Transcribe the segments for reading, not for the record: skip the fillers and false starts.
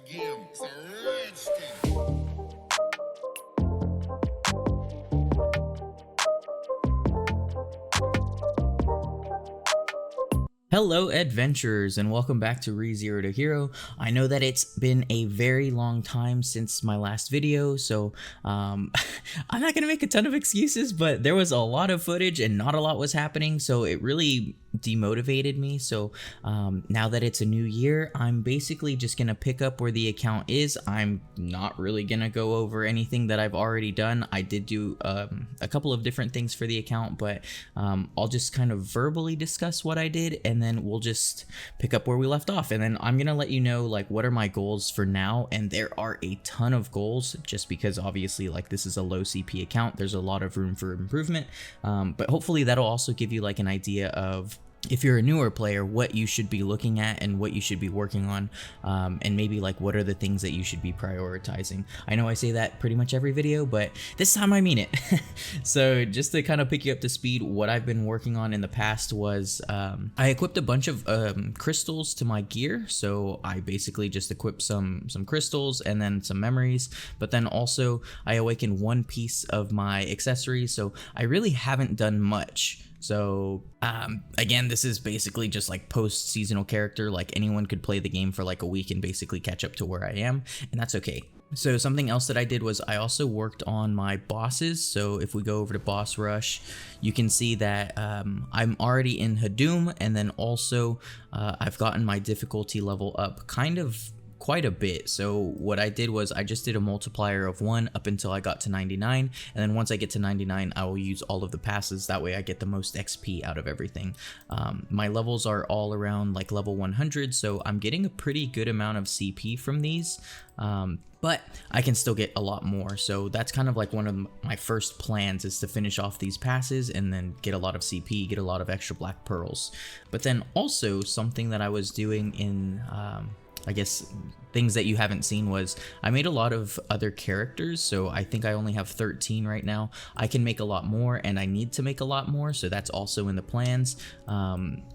Again, it's a redskin. Hello adventurers, and welcome back to ReZero to Hero. I know that it's been a very long time since my last video, so I'm not gonna make a ton of excuses, but there was a lot of footage and not a lot was happening, so it really demotivated me. So now that it's a new year, I'm basically just gonna pick up where the account is. I'm not really gonna go over anything that I've already done. I did do a couple of different things for the account, but I'll just kind of verbally discuss what I did, and then we'll just pick up where we left off. And then I'm gonna let you know like what are my goals for now, and there are a ton of goals just because obviously like this is a low CP account. There's a lot of room for improvement, but hopefully that'll also give you like an idea of, if you're a newer player, what you should be looking at and what you should be working on, and maybe like what are the things that you should be prioritizing. I know I say that pretty much every video, but this time I mean it. So just to kind of pick you up to speed, what I've been working on in the past was I equipped a bunch of crystals to my gear. So I basically just equipped some crystals and then some memories, but then also I awakened one piece of my accessories. So I really haven't done much. So again, this is basically just like post-seasonal character. Like anyone could play the game for like a week and basically catch up to where I am, and that's okay. So something else that I did was I also worked on my bosses. So if we go over to boss rush, you can see that I'm already in Hadum, and then also I've gotten my difficulty level up kind of quite a bit. So what I did was I just did a multiplier of 1 up until I got to 99, and then once I get to 99 I will use all of the passes. That way I get the most XP out of everything. My levels are all around like level 100, so I'm getting a pretty good amount of CP from these, but I can still get a lot more. So that's kind of like one of my first plans, is to finish off these passes and then get a lot of CP, get a lot of extra black pearls. But then also something that I was doing in I guess things that you haven't seen was I made a lot of other characters. So I think I only have 13 right now. I can make a lot more, and I need to make a lot more, so that's also in the plans.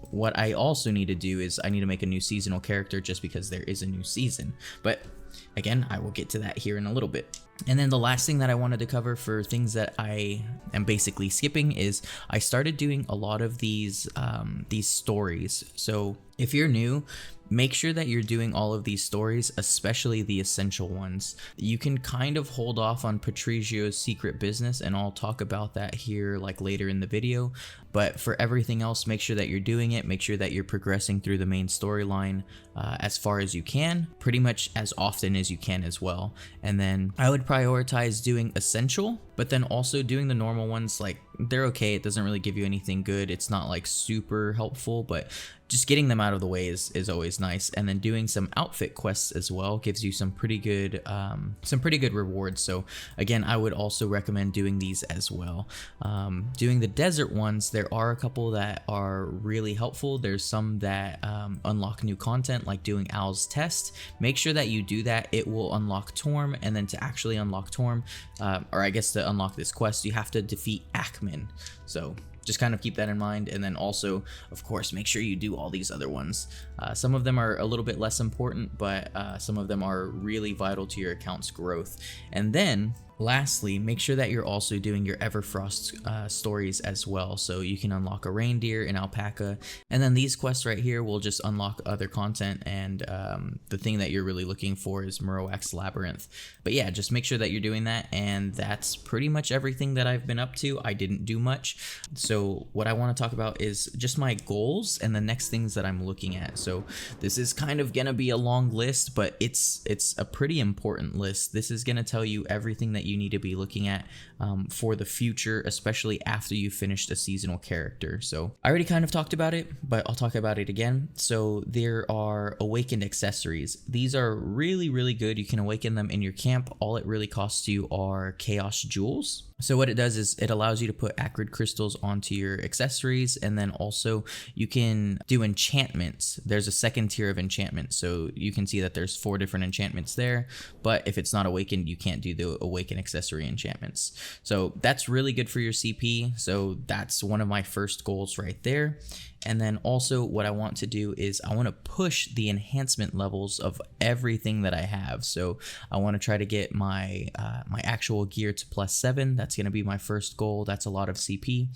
What I also need to do is I need to make a new seasonal character, just because there is a new season. But again, I will get to that here in a little bit. And then the last thing that I wanted to cover for things that I am basically skipping is I started doing a lot of these stories. So if you're new, make sure that you're doing all of these stories, especially the essential ones. You can kind of hold off on Patricio's secret business, and I'll talk about that here like later in the video. But for everything else, make sure that you're doing it. Make sure that you're progressing through the main storyline as far as you can, pretty much as often as you can as well. And then I would prioritize doing essential, but then also doing the normal ones. Like, they're okay, it doesn't really give you anything good, it's not like super helpful, but just getting them out of the way is always nice. And then doing some outfit quests as well gives you some pretty good rewards. So again, I would also recommend doing these as well. Doing the desert ones, there are a couple that are really helpful. There's some that unlock new content, like doing Owl's test. Make sure that you do that. It will unlock Torm, and then to actually unlock Torm, or I guess to unlock this quest, you have to defeat Ackman. So just kind of keep that in mind. And then also, of course, make sure you do all these other ones. Some of them are a little bit less important, but some of them are really vital to your account's growth. And then lastly, make sure that you're also doing your Everfrost stories as well. So you can unlock a reindeer, an alpaca, and then these quests right here will just unlock other content. And the thing that you're really looking for is Marowak's Labyrinth. But yeah, just make sure that you're doing that. And that's pretty much everything that I've been up to. I didn't do much. So what I want to talk about is just my goals and the next things that I'm looking at. So this is kind of gonna be a long list, but it's a pretty important list. This is gonna tell you everything that you need to be looking at for the future, especially after you finished a seasonal character. So I already kind of talked about it, but I'll talk about it again. So there are awakened accessories. These are really, really good. You can awaken them in your camp. All it really costs you are chaos jewels. So what it does is it allows you to put acrid crystals onto your accessories, and then also you can do enchantments. There's a second tier of enchantment, so you can see that there's 4 different enchantments there, but if it's not awakened, you can't do the awaken accessory enchantments. So that's really good for your CP. So that's one of my first goals right there. And then also what I want to do is I want to push the enhancement levels of everything that I have. So I want to try to get my my actual gear to +7. That's going to be my first goal. That's a lot of CP.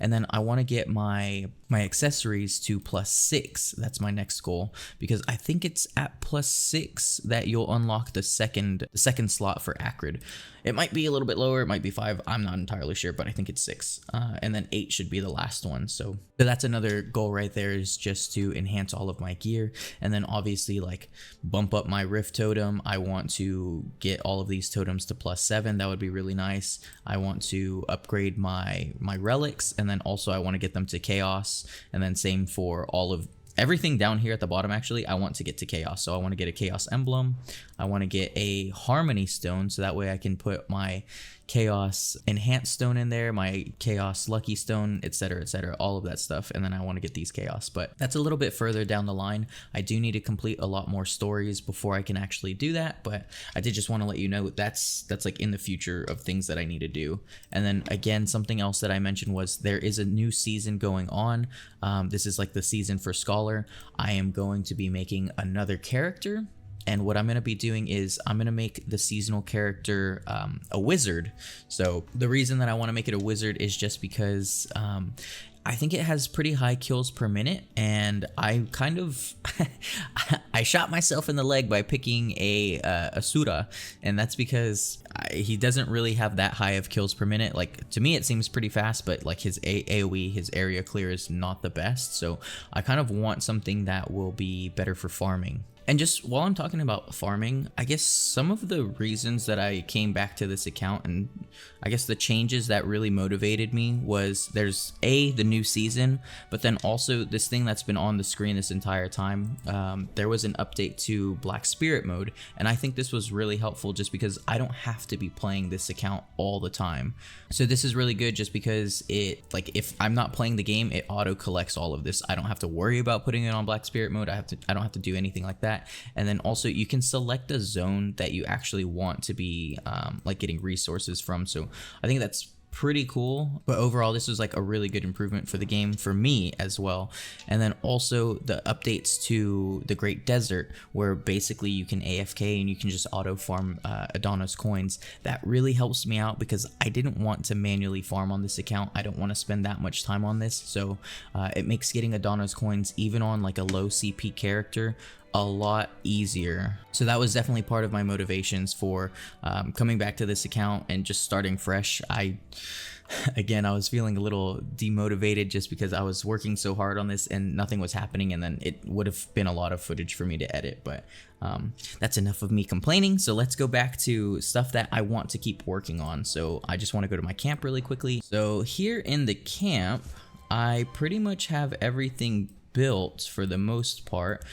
And then I want to get my accessories to +6. That's my next goal, because I think it's at +6 that you'll unlock the second slot for Acrid. It might be a little bit lower, it might be 5, I'm not entirely sure, but I think it's 6. And then 8 should be the last one. So that's another goal right there, is just to enhance all of my gear, and then obviously like bump up my Rift Totem. I want to get all of these totems to +7. That would be really nice. I want to upgrade my relics, and then also I want to get them to Chaos, and then same for all of everything down here at the bottom. Actually, I want to get to Chaos, so I want to get a Chaos Emblem. I want to get a Harmony Stone, so that way I can put my Chaos Enhanced Stone in there, my Chaos Lucky Stone, etc., all of that stuff. And then I want to get these Chaos, but that's a little bit further down the line. I do need to complete a lot more stories before I can actually do that, but I did just want to let you know that's like in the future of things that I need to do. And then again, something else that I mentioned was there is a new season going on. This is like the season for Scholar. I am going to be making another character. And what I'm going to be doing is I'm going to make the seasonal character a wizard. So the reason that I want to make it a wizard is just because I think it has pretty high kills per minute, and I kind of I shot myself in the leg by picking a Asura, and that's because he doesn't really have that high of kills per minute. Like, to me it seems pretty fast, but like his AoE, his area clear, is not the best. So I kind of want something that will be better for farming. And just while I'm talking about farming, I guess some of the reasons that I came back to this account, and I guess the changes that really motivated me, was there's the new season, but then also this thing that's been on the screen this entire time. There was an update to Black Spirit mode, and I think this was really helpful just because I don't have to be playing this account all the time. So this is really good just because it, like, if I'm not playing the game, it auto collects all of this. I don't have to worry about putting it on Black Spirit mode. I don't have to do anything like that. And then also you can select a zone that you actually want to be like getting resources from. So I think that's pretty cool. But overall, this was like a really good improvement for the game, for me as well. And then also the updates to the Great Desert, where basically you can AFK and you can just auto farm Adonis coins. That really helps me out because I didn't want to manually farm on this account. I don't want to spend that much time on this. So it makes getting Adonis coins, even on like a low CP character, a lot easier. So that was definitely part of my motivations for coming back to this account and just starting fresh. Again, I was feeling a little demotivated just because I was working so hard on this and nothing was happening, and then it would have been a lot of footage for me to edit. But that's enough of me complaining. So let's go back to stuff that I want to keep working on. So I just want to go to my camp really quickly. So here in the camp, I pretty much have everything built for the most part.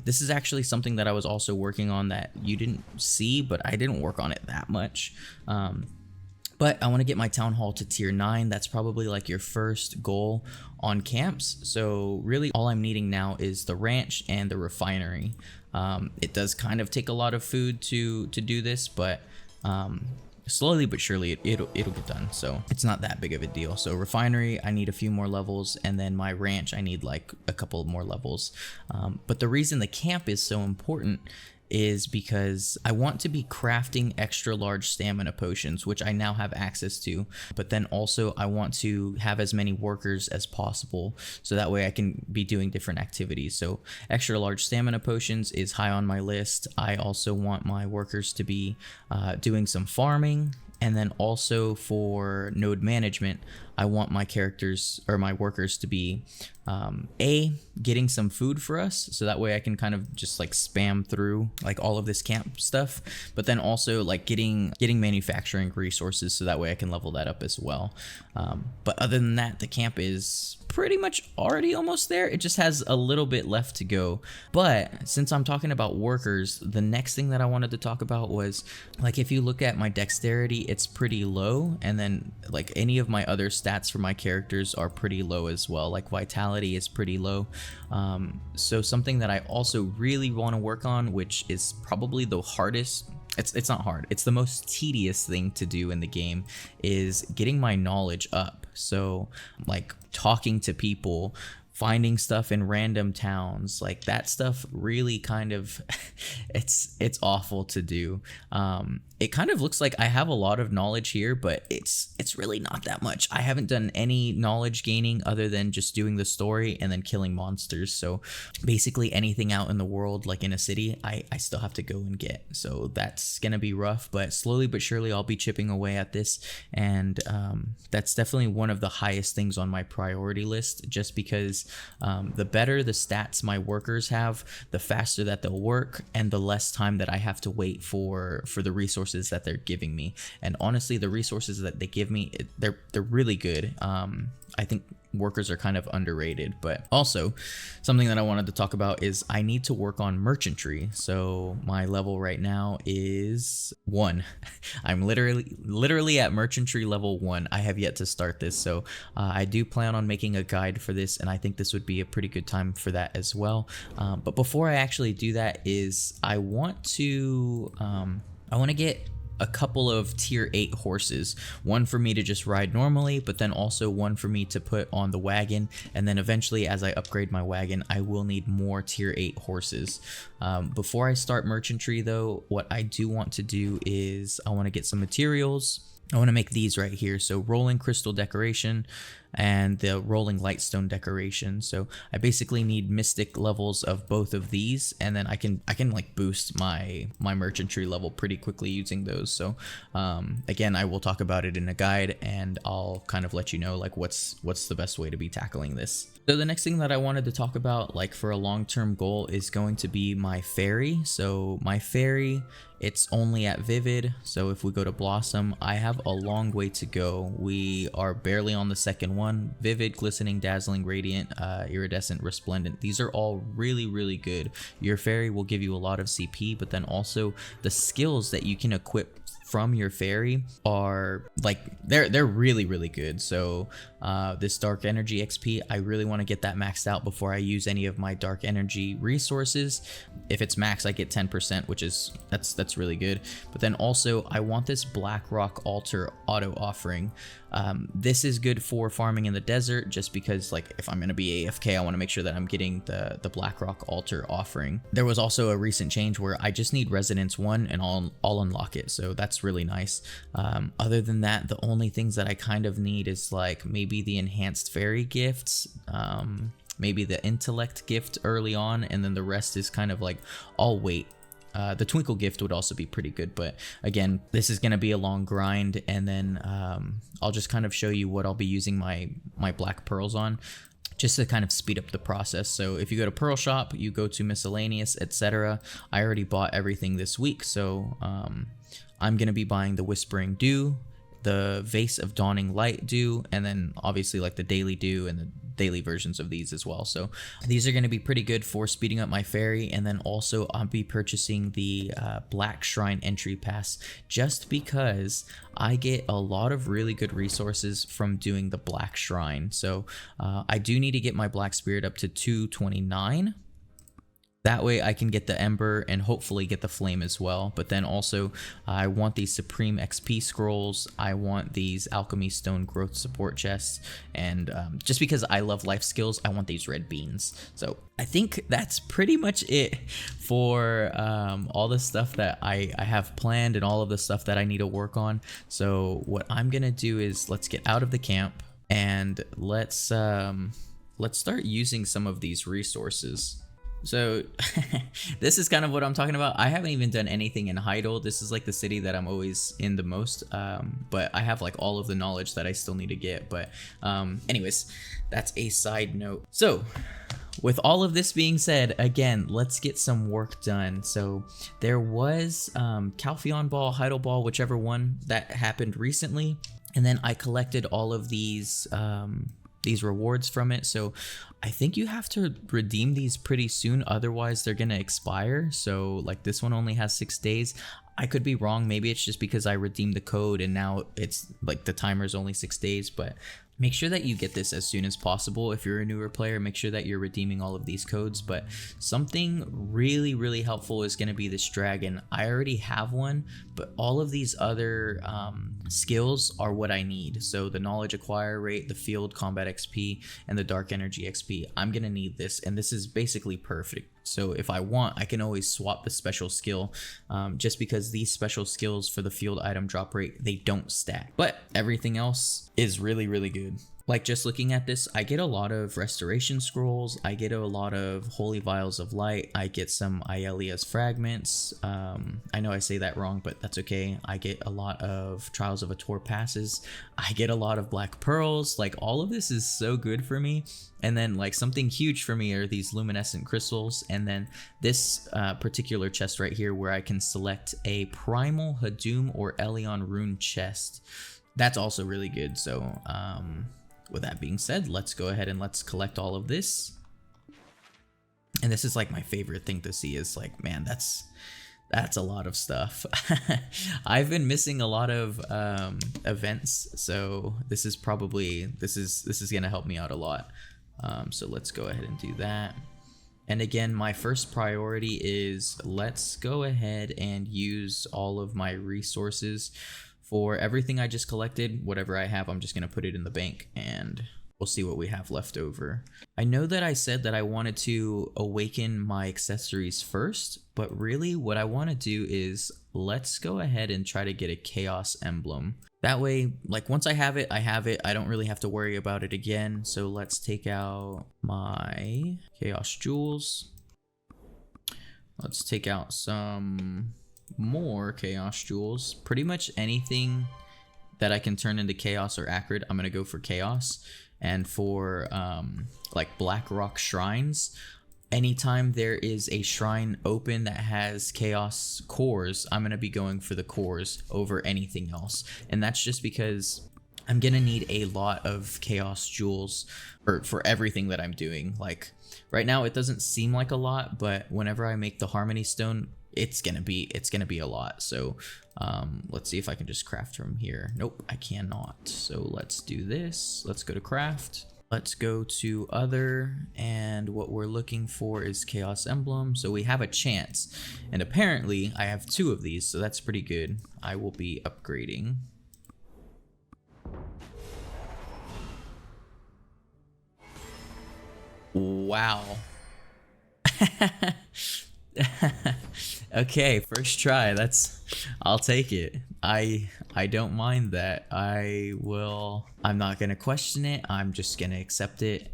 This is actually something that I was also working on that you didn't see, but I didn't work on it that much. But I want to get my town hall to tier 9. That's probably like your first goal on camps. So really all I'm needing now is the ranch and the refinery. It does kind of take a lot of food to do this, but slowly but surely it'll get done, so it's not that big of a deal. So refinery, I need a few more levels, and then my ranch, I need like a couple more levels. But the reason the camp is so important is because I want to be crafting extra large stamina potions, which I now have access to, but then also I want to have as many workers as possible, so that way I can be doing different activities. So extra large stamina potions is high on my list. I also want my workers to be doing some farming, and then also for node management, I want my characters or my workers to be getting some food for us, so that way I can kind of just like spam through like all of this camp stuff, but then also like getting manufacturing resources, so that way I can level that up as well. But other than that, the camp is pretty much already almost there. It just has a little bit left to go. But since I'm talking about workers, the next thing that I wanted to talk about was, like, if you look at my dexterity, it's pretty low, and then like any of my other stats for my characters are pretty low as well. Like vitality is pretty low. So something that I also really want to work on, which is probably the hardest, it's not hard, it's the most tedious thing to do in the game, is getting my knowledge up. So like talking to people, finding stuff in random towns, like that stuff really kind of it's awful to do. It kind of looks like I have a lot of knowledge here, but it's really not that much. I haven't done any knowledge gaining other than just doing the story and then killing monsters. So basically anything out in the world, like in a city, I still have to go and get. So that's gonna be rough, but slowly but surely I'll be chipping away at this. And that's definitely one of the highest things on my priority list, just because the better the stats my workers have, the faster that they'll work and the less time that I have to wait for the resources that they're giving me. And honestly, the resources that they give me, they're really good. I think workers are kind of underrated. But also something that I wanted to talk about is I need to work on merchantry. So my level right now is 1. I'm literally at merchantry level 1. I have yet to start this, so I do plan on making a guide for this, and I think this would be a pretty good time for that as well. But before I actually do that, I want to get a couple of tier 8 horses, one for me to just ride normally, but then also one for me to put on the wagon. And then eventually, as I upgrade my wagon, I will need more tier 8 horses. Before I start merchantry though, what I do want to do is I want to get some materials. I want to make these right here. So rolling crystal decoration and the rolling lightstone decoration. So I basically need mystic levels of both of these, and then I can like boost my merchantry level pretty quickly using those. So again, I will talk about it in a guide, and I'll kind of let you know like what's the best way to be tackling this. So the next thing that I wanted to talk about, like for a long-term goal, is going to be my fairy. So my fairy, it's only at Vivid. So if we go to Blossom, I have a long way to go. We are barely on the second one. Vivid, Glistening, Dazzling, Radiant, Iridescent, Resplendent. These are all really, really good. Your fairy will give you a lot of CP, but then also the skills that you can equip from your fairy are like they're really, really good. So this dark energy XP, I really want to get that maxed out before I use any of my dark energy resources. If it's max, I get 10%, which is that's really good. But then also I want this Blackrock Altar auto offering. This is good for farming in the desert, just because like if I'm gonna be AFK, I want to make sure that I'm getting the Blackrock Altar offering. There was also a recent change where I just need Resonance 1 and I'll unlock it, so that's really nice. Other than that, the only things that I kind of need is like maybe the enhanced fairy gifts, maybe the intellect gift early on, and then the rest is kind of like I'll wait. The Twinkle gift would also be pretty good, but again, this is going to be a long grind, and then I'll just kind of show you what I'll be using my black pearls on, just to kind of speed up the process. So if you go to Pearl Shop, you go to miscellaneous, etc. I already bought everything this week, so I'm going to be buying the Whispering Dew, the Vase of Dawning Light Dew, and then obviously like the Daily Dew and the daily versions of these as well. So these are going to be pretty good for speeding up my fairy. And then also I'll be purchasing the Black Shrine entry pass, just because I get a lot of really good resources from doing the Black Shrine. So I do need to get my Black Spirit up to 229. That way I can get the Ember and hopefully get the Flame as well. But then also I want these Supreme XP scrolls. I want these Alchemy Stone Growth support chests. And just because I love life skills, I want these red beans. So I think that's pretty much it for all the stuff that I have planned and all of the stuff that I need to work on. So what I'm going to do is let's get out of the camp and let's start using some of these resources. So this is kind of what I'm talking about. I haven't even done anything in Heidel. This is like the city that I'm always in the most, but I have like all of the knowledge that I still need to get. But anyways, that's a side note. So with all of this being said, again, let's get some work done. So there was Calpheon Ball, Heidel Ball, whichever one that happened recently, and then I collected all of these rewards from it. So I think you have to redeem these pretty soon, otherwise they're gonna expire. So like this one only has 6 days. I could be wrong, maybe it's just because I redeemed the code and now it's like the timer is only 6 days, but Make sure that you get this as soon as possible. If you're a newer player, make sure that you're redeeming all of these codes. But something really helpful is going to be this dragon. I already have one, but all of these other skills are what I need. So the knowledge acquire rate, the field combat XP, and the dark energy XP. I'm going to need this, and this is basically perfect. So if I want, I can always swap the special skill, just because these special skills for the field item drop rate, they don't stack. But everything else is really good. Like, just looking at this, I get a lot of restoration scrolls, I get a lot of holy vials of light, I get some Aelia's fragments. I know I say that wrong, but that's okay. I get a lot of trials of Ator passes, I get a lot of black pearls. Like, all of this is so good for me. And then, like, something huge for me are these luminescent crystals, and then this particular chest right here where I can select a Primal, Hadum, or Elion rune chest. That's also really good. So with that being said, let's go ahead and let's collect all of this. And this is like my favorite thing to see, is like, man, that's a lot of stuff. I've been missing a lot of events, so this is probably this is gonna help me out a lot. So let's go ahead and do that. And again, my first priority is let's go ahead and use all of my resources for everything I just collected. Whatever I have, I'm just going to put it in the bank, and we'll see what we have left over. I know that I said that I wanted to awaken my accessories first, but really what I want to do is let's go ahead and try to get a chaos emblem. That way, like, once I have it, I have it. I don't really have to worry about it again. So let's take out my chaos jewels. Let's take out some more chaos jewels. Pretty much anything that I can turn into chaos or acrid, I'm gonna go for chaos. And for like black rock shrines, anytime there is a shrine open that has chaos cores, I'm gonna be going for the cores over anything else. And that's just because I'm gonna need a lot of chaos jewels for everything that I'm doing. Like, right now it doesn't seem like a lot, but whenever I make the harmony stone, it's gonna be a lot. So let's see if I can just craft from here. Nope, I cannot. So let's do this. Let's go to craft. Let's go to other, and what we're looking for is chaos emblem. So we have a chance, and apparently I have 2 of these, so that's pretty good. I will be upgrading. Wow. Okay, first try. I'll take it. I don't mind that. I'm not gonna question it. I'm just gonna accept it.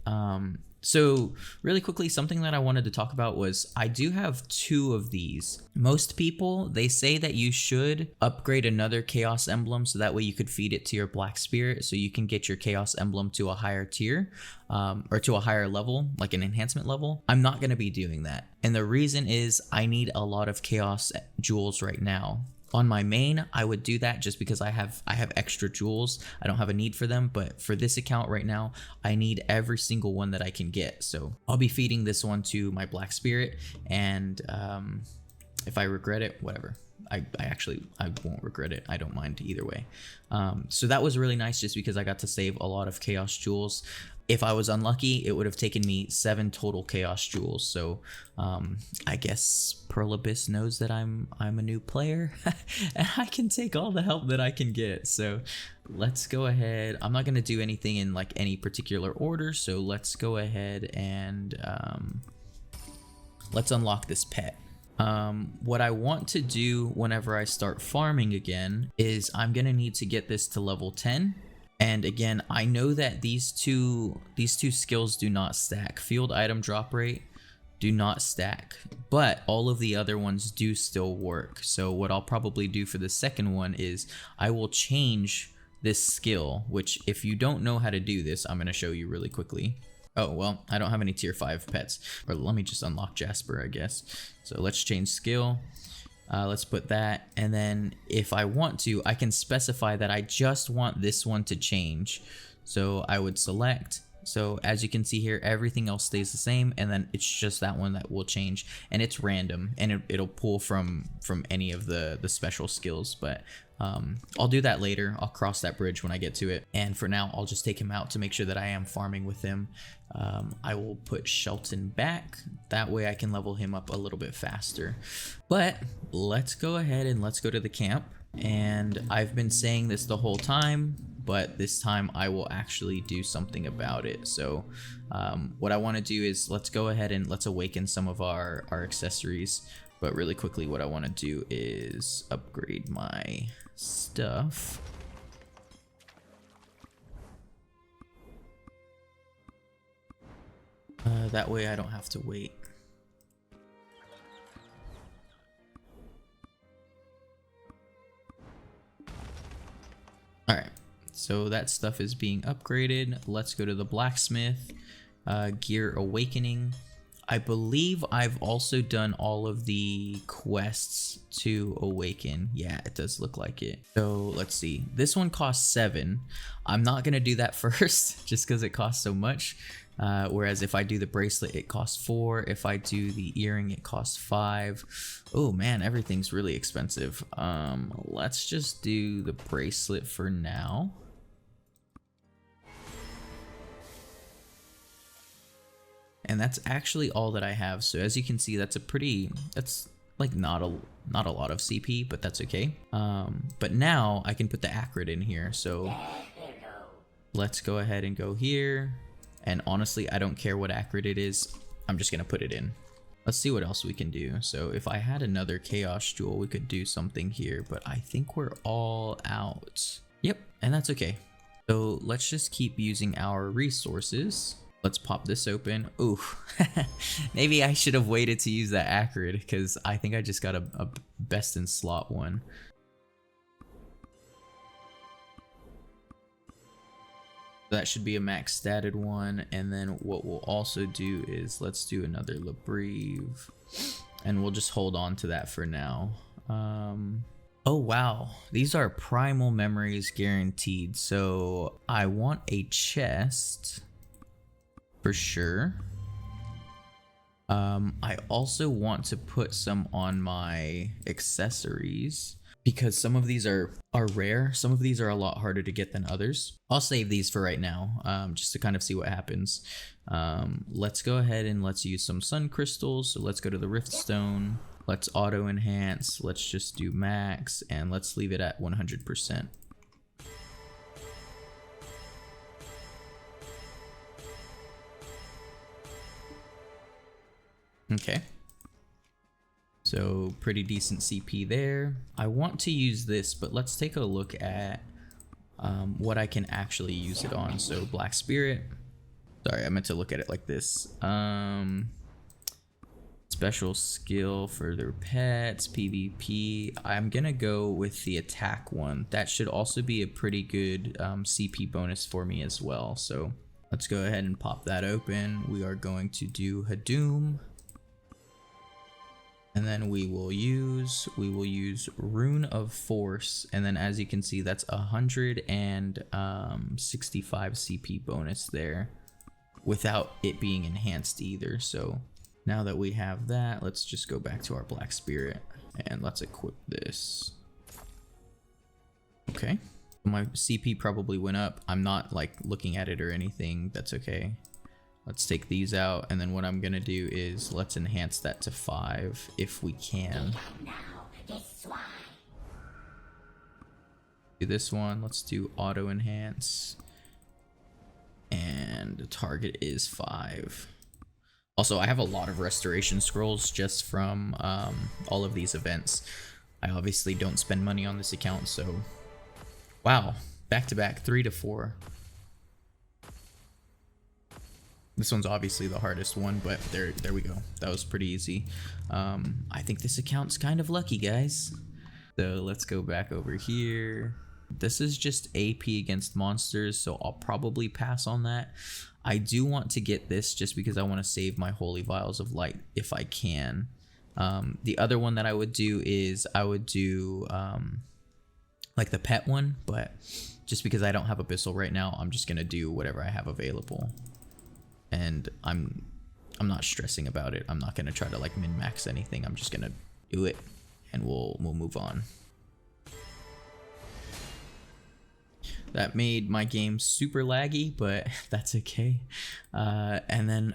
So really quickly, something that I wanted to talk about was I do have 2 of these. Most people, they say that you should upgrade another chaos emblem so that way you could feed it to your black spirit, so you can get your chaos emblem to a higher tier, or to a higher level, like an enhancement level. I'm not going to be doing that. And the reason is I need a lot of chaos jewels right now. On my main, I would do that just because I have extra jewels. I don't have a need for them, but for this account right now, I need every single one that I can get. So I'll be feeding this one to my black spirit, and if I regret it, whatever. I won't regret it. I don't mind either way. So that was really nice just because I got to save a lot of chaos jewels. If I was unlucky, it would have taken me 7 total chaos jewels. So I guess Pearl Abyss knows that I'm a new player and I can take all the help that I can get. So let's go ahead. I'm not going to do anything in like any particular order. So let's go ahead and let's unlock this pet. What I want to do whenever I start farming again is I'm going to need to get this to level 10. And again, I know that these two skills do not stack. Field item drop rate do not stack, but all of the other ones do still work. So what I'll probably do for the second one is I will change this skill, which if you don't know how to do this, I'm going to show you really quickly. Oh, well, I don't have any tier 5 pets, or let me just unlock Jasper, I guess. So let's change skill. Let's put that, and then if I want to, I can specify that I just want this one to change. So I would select So as you can see here, everything else stays the same, and then it's just that one that will change, and it's random, and it'll pull from any of the special skills. But I'll do that later. I'll cross that bridge when I get to it. And for now, I'll just take him out to make sure that I am farming with him. I will put Shelton back. That way I can level him up a little bit faster. But let's go ahead and let's go to the camp. And I've been saying this the whole time, but this time I will actually do something about it. So what I want to do is let's go ahead and let's awaken some of our accessories. But really quickly, what I want to do is upgrade my stuff. That way I don't have to wait. Alright, so that stuff is being upgraded. Let's go to the blacksmith. Gear awakening. I believe I've also done all of the quests to awaken. Yeah, it does look like it. So let's see. This one costs 7. I'm not going to do that first just because it costs so much. Whereas if I do the bracelet, it costs 4. If I do the earring, it costs 5. Oh man, everything's really expensive. Let's just do the bracelet for now. And that's actually all that I have. So as you can see, that's like not a lot of CP, but that's okay. But now I can put the acrid in here. So let's go ahead and go here. And honestly, I don't care what acrid it is. I'm just gonna put it in. Let's see what else we can do. So if I had another chaos jewel, we could do something here, but I think we're all out. Yep, and that's okay. So let's just keep using our resources. Let's pop this open. Ooh, maybe I should have waited to use that acrid because I think I just got a best in slot one. That should be a max statted one. And then what we'll also do is let's do another Labreve and we'll just hold on to that for now. Oh wow, these are primal memories guaranteed. So I want a chest. For sure. I also want to put some on my accessories because some of these are rare. Some of these are a lot harder to get than others. I'll save these for right now, just to kind of see what happens. Let's go ahead and let's use some sun crystals. So let's go to the rift stone. Let's auto enhance. Let's just do max and let's leave it at 100%. Okay, so pretty decent CP there. I want to use this, but let's take a look at what I can actually use it on. So Black Spirit. Sorry, I meant to look at it like this. Special skill for their pets, PvP. I'm gonna go with the attack one. That should also be a pretty good CP bonus for me as well. So let's go ahead and pop that open. We are going to do Hadum. And then we will use Rune of Force, and then as you can see, that's 165 CP bonus there, without it being enhanced either. So now that we have that, let's just go back to our Black Spirit and let's equip this. Okay, my CP probably went up. I'm not like looking at it or anything. That's okay. Let's take these out, and then what I'm gonna do is let's enhance that to 5 if we can. Do this one, let's do auto enhance. And the target is 5. Also, I have a lot of restoration scrolls just from all of these events. I obviously don't spend money on this account, so wow, back to back, 3 to 4. This one's obviously the hardest one, but there we go. That was pretty easy. I think this account's kind of lucky, guys. So let's go back over here. This is just AP against monsters, so I'll probably pass on that. I do want to get this just because I want to save my Holy Vials of Light if I can. The other one that I would do is I would do like the pet one, but just because I don't have Abyssal right now, I'm just going to do whatever I have available. and I'm not stressing about it. I'm not gonna try to like min-max anything. I'm just gonna do it, and we'll move on. That made my game super laggy, but that's okay. And then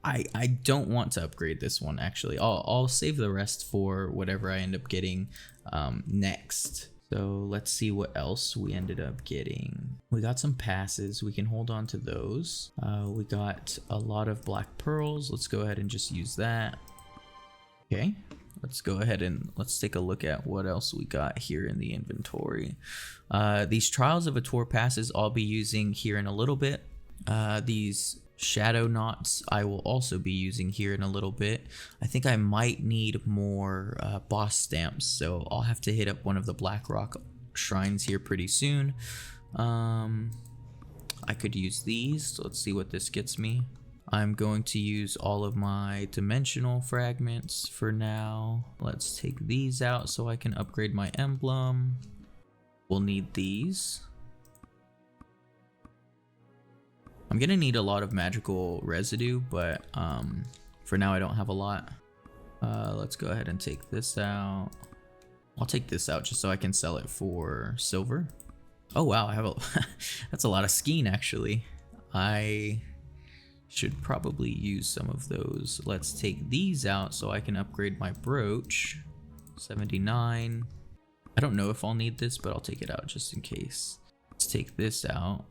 I don't want to upgrade this one actually. I'll save the rest for whatever I end up getting next. So let's see what else we ended up getting. We got some passes. We can hold on to those. We got a lot of black pearls. Let's go ahead and just use that. Okay, let's go ahead and let's take a look at what else we got here in the inventory. These Trials of Ator passes I'll be using here in a little bit. These Shadow Knots I will also be using here in a little bit. I think I might need more boss stamps, so I'll have to hit up one of the Blackrock shrines here pretty soon. I could use these, so let's see what this gets me. I'm going to use all of my dimensional fragments for now. Let's take these out so I can upgrade my emblem. We'll need these. I'm gonna need a lot of magical residue, but for now I don't have a lot. Let's go ahead and take this out. I'll take this out just so I can sell it for silver. Oh wow, I have a that's a lot of skein actually. I should probably use some of those. Let's take these out so I can upgrade my brooch. 79. I don't know if I'll need this, but I'll take it out just in case. Let's take this out.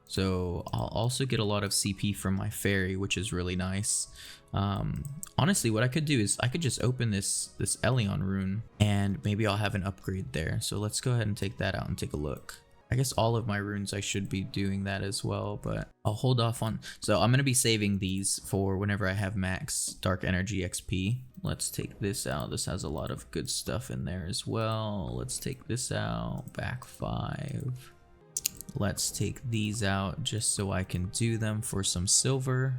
So I'll also get a lot of CP from my fairy, which is really nice. Honestly, what I could do is I could just open this Elion rune and maybe I'll have an upgrade there. So let's go ahead and take that out and take a look. I guess all of my runes I should be doing that as well, but I'll hold off on. So I'm going to be saving these for whenever I have max dark energy XP. Let's take this out. This has a lot of good stuff in there as well. Let's take this out. Back 5. Let's take these out just so I can do them for some silver.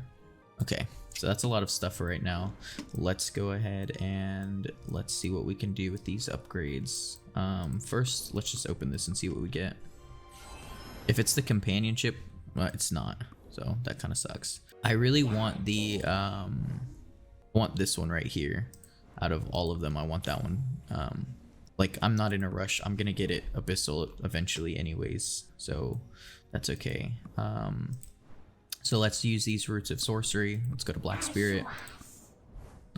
Okay, so that's a lot of stuff for right now. Let's go ahead and let's see what we can do with these upgrades. First, let's just open this and see what we get. If it's the companionship, well, it's not, so that kind of sucks. I really want the want this one right here. Out of all of them, I want that one. Like, I'm not in a rush. I'm gonna get it Abyssal eventually anyways, so that's okay. So let's use these Roots of Sorcery. Let's go to Black Spirit.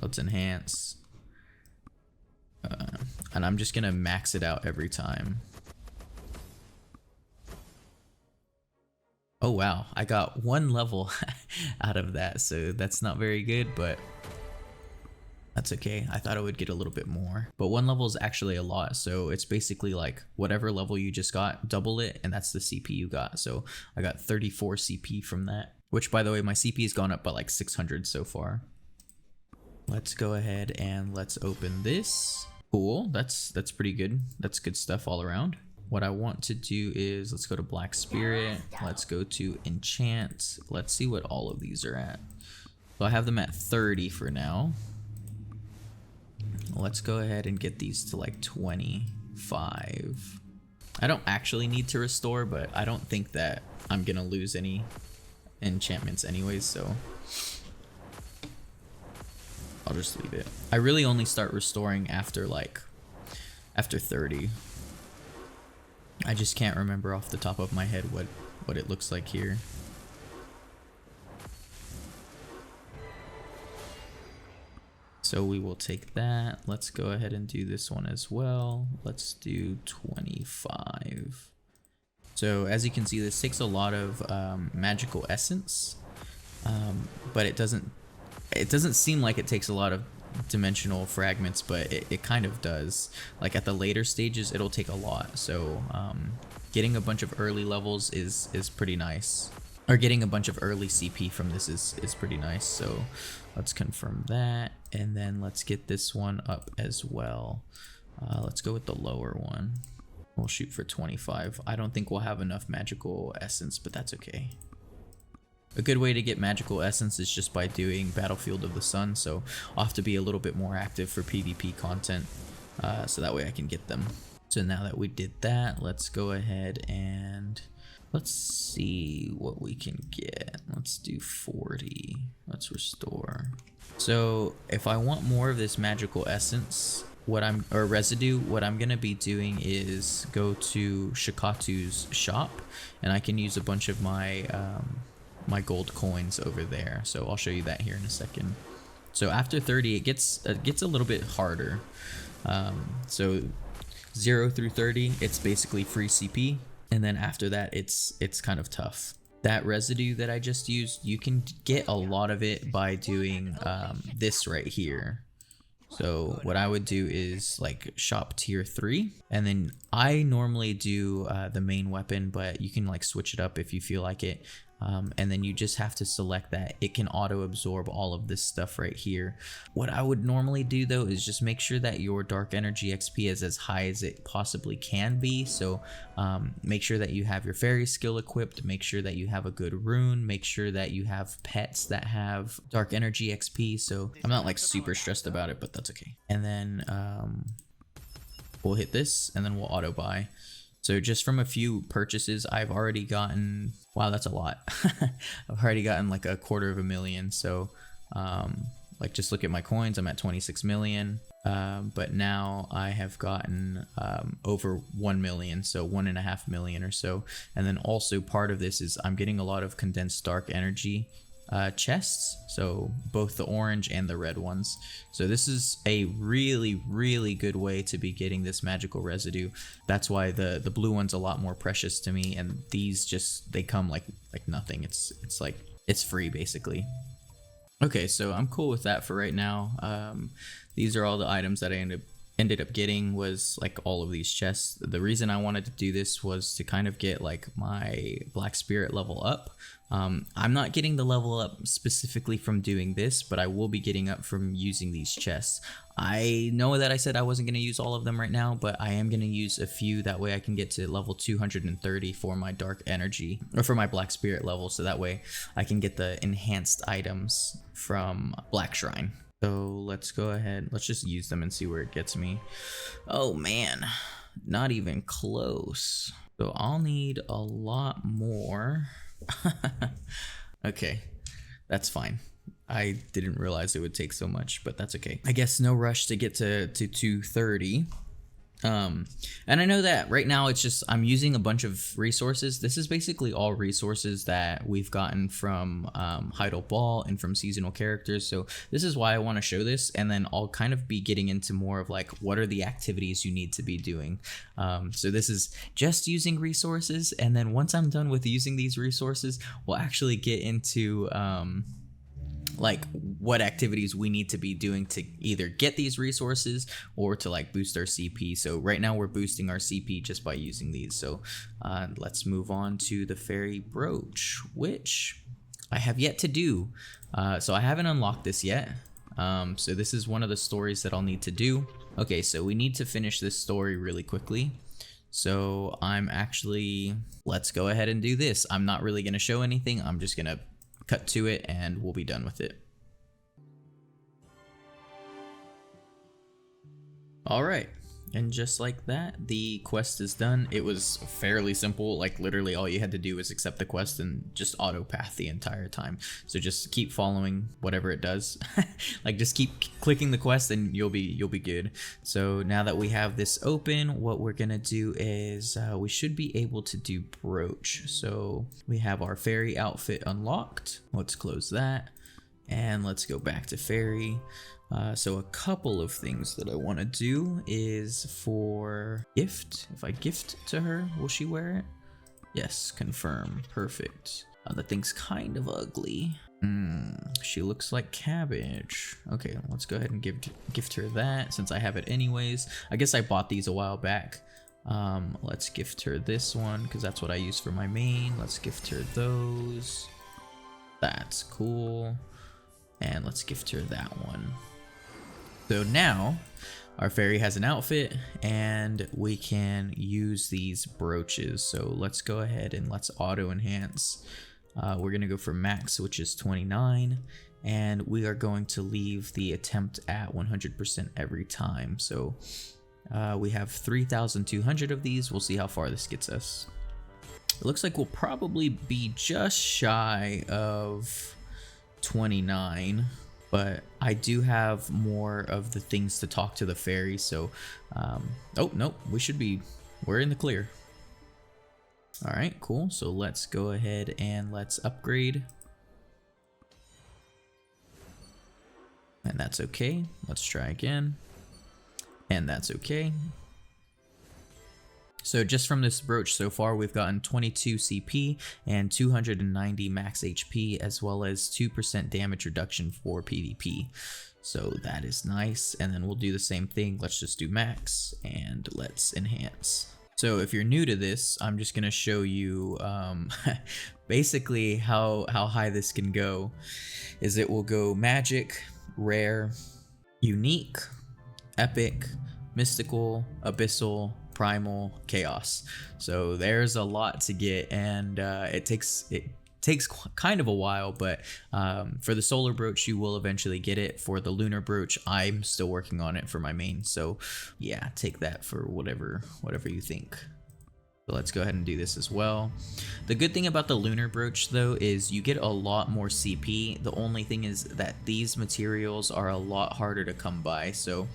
Let's enhance. And I'm just gonna max it out every time. Oh wow, I got 1 level out of that, so that's not very good, but that's okay. I thought I would get a little bit more, but 1 level is actually a lot. So it's basically like whatever level you just got, double it, and that's the CP you got. So I got 34 CP from that, which by the way, my CP has gone up by like 600 so far. Let's go ahead and let's open this. Cool, that's pretty good. That's good stuff all around. What I want to do is let's go to Black Spirit. Let's go to Enchant. Let's see what all of these are at. So I have them at 30 for now. Let's go ahead and get these to like 25. I don't actually need to restore, but I don't think that I'm gonna lose any enchantments anyways, so I'll just leave it. I really only start restoring after 30. I just can't remember off the top of my head what it looks like here. So we will take that. Let's go ahead and do this one as well. Let's do 25. So as you can see, this takes a lot of magical essence, but it doesn't seem like it takes a lot of dimensional fragments, but it kind of does. Like at the later stages, it'll take a lot. So getting a bunch of early levels is pretty nice. Or getting a bunch of early CP from this is pretty nice. So let's confirm that, and then let's get this one up as well. Let's go with the lower one. We'll shoot for 25. I don't think we'll have enough magical essence, but that's okay. A good way to get magical essence is just by doing Battlefield of the Sun, so I'll have to be a little bit more active for PvP content, so that way I can get them. So now that we did that, let's go ahead and Let's see what we can get. Let's do 40. Let's restore. So if I want more of this magical essence, or residue, what I'm gonna be doing is go to Shakatu's shop, and I can use a bunch of my my gold coins over there. So I'll show you that here in a second. So after 30, it gets a little bit harder. So 0 through 30, it's basically free CP, and then after that, it's kind of tough. That residue that I just used, you can get a lot of it by doing this right here. So what I would do is like shop tier 3, and then I normally do the main weapon, but you can like switch it up if you feel like it. And then you just have to select that. It can auto absorb all of this stuff right here. What I would normally do though is just make sure that your dark energy XP is as high as it possibly can be. So make sure that you have your fairy skill equipped, make sure that you have a good rune, make sure that you have pets that have dark energy XP. So I'm not like super stressed about it, but that's okay. And then we'll hit this and then we'll auto buy. So just from a few purchases, I've already gotten, wow, that's a lot. I've already gotten like 250,000. So like just look at my coins, I'm at 26 million. But now I have gotten over 1 million, so 1.5 million or so. And then also part of this is I'm getting a lot of condensed dark energy chests, so both the orange and the red ones. So this is a really good way to be getting this magical residue. That's why the blue one's a lot more precious to me, and these just, they come like nothing. It's like it's free basically. Okay, so I'm cool with that for right now. These are all the items that I ended up getting, was like all of these chests. The reason I wanted to do this was to kind of get like my black spirit level up. I'm not getting the level up specifically from doing this, but I will be getting up from using these chests. I know that I said I wasn't going to use all of them right now, but I am going to use a few. That way I can get to level 230 for my dark energy, or for my black spirit level, so that way I can get the enhanced items from Black Shrine. So let's go ahead, let's just use them and see where it gets me. Oh man, not even close. So I'll need a lot more. Okay, that's fine. I didn't realize it would take so much, but that's okay. I guess no rush to get to 230. And I know that right now it's just, I'm using a bunch of resources. This is basically all resources that we've gotten from Hadum Ball and from seasonal characters. So this is why I want to show this, and then I'll kind of be getting into more of like, what are the activities you need to be doing. So this is just using resources, and then once I'm done with using these resources, we'll actually get into like what activities we need to be doing to either get these resources or to like boost our CP. So right now we're boosting our CP just by using these. So let's move on to the fairy brooch, which I have yet to do. So I haven't unlocked this yet. So this is one of the stories that I'll need to do. Okay, so we need to finish this story really quickly. So let's go ahead and do this. I'm not really going to show anything. I'm just going to cut to it and we'll be done with it. All right, and just like that, the quest is done. It was fairly simple. Like literally all you had to do was accept the quest and just auto path the entire time. So just keep following whatever it does. Like just keep clicking the quest and you'll be good. So now that we have this open, what we're gonna do is we should be able to do brooch. So we have our fairy outfit unlocked. Let's close that and let's go back to fairy. So a couple of things that I want to do is for gift. If I gift to her, will she wear it? Yes, confirm. Perfect. The thing's kind of ugly. She looks like cabbage. Okay, let's go ahead and gift her that since I have it anyways. I guess I bought these a while back. Let's gift her this one because that's what I use for my main. Let's gift her those. That's cool. And let's gift her that one. So now our fairy has an outfit and we can use these brooches. So let's go ahead and let's auto enhance. We're going to go for max, which is 29, and we are going to leave the attempt at 100% every time. So we have 3,200 of these. We'll see how far this gets us. It looks like we'll probably be just shy of 29, but I do have more of the things to talk to the fairy, so oh no, we're in the clear. All right, cool. So let's go ahead and let's upgrade. And that's okay. Let's try again. And that's okay. So just from this brooch so far, we've gotten 22 CP and 290 max HP, as well as 2% damage reduction for PvP. So that is nice. And then we'll do the same thing. Let's just do max and let's enhance. So if you're new to this, I'm just going to show you basically how high this can go. Is it will go magic, rare, unique, epic, mystical, abyssal, primal, chaos. So there's a lot to get, and it takes kind of a while, but for the solar brooch you will eventually get it. For the lunar brooch, I'm still working on it for my main, so yeah, take that for whatever you think. So let's go ahead and do this as well. The good thing about the lunar brooch though is you get a lot more CP. The only thing is that these materials are a lot harder to come by, so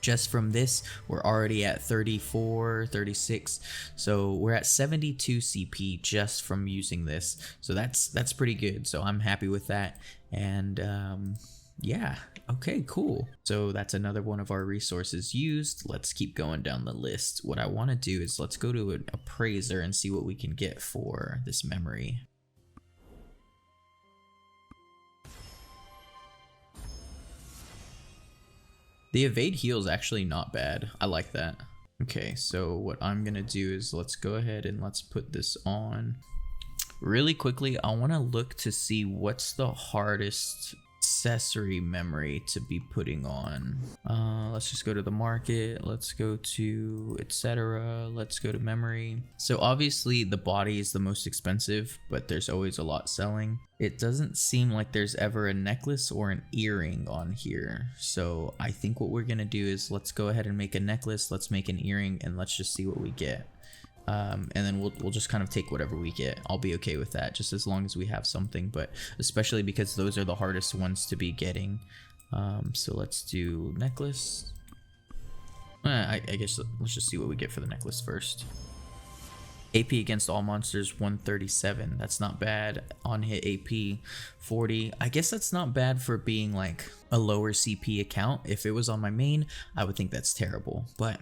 just from this, we're already at 34, 36. So we're at 72 CP just from using this. So that's pretty good. So I'm happy with that. And yeah, okay, cool. So that's another one of our resources used. Let's keep going down the list. What I want to do is let's go to an appraiser and see what we can get for this memory. The evade heal is actually not bad. I like that. Okay, so what I'm gonna do is let's go ahead and let's put this on. Really quickly, I wanna look to see what's the hardest accessory memory to be putting on. Let's just go to the market. Let's go to etc. Let's go to memory. So obviously the body is the most expensive, but there's always a lot selling. It doesn't seem like there's ever a necklace or an earring on here. So I think what we're gonna do is let's go ahead and make a necklace. Let's make an earring and let's just see what we get. And then we'll just kind of take whatever we get. I'll be okay with that, just as long as we have something, but especially because those are the hardest ones to be getting. So let's do necklace. I guess let's just see what we get for the necklace first. AP against all monsters 137. That's not bad. On hit AP 40. I guess that's not bad for being like a lower CP account. If it was on my main, I would think that's terrible, but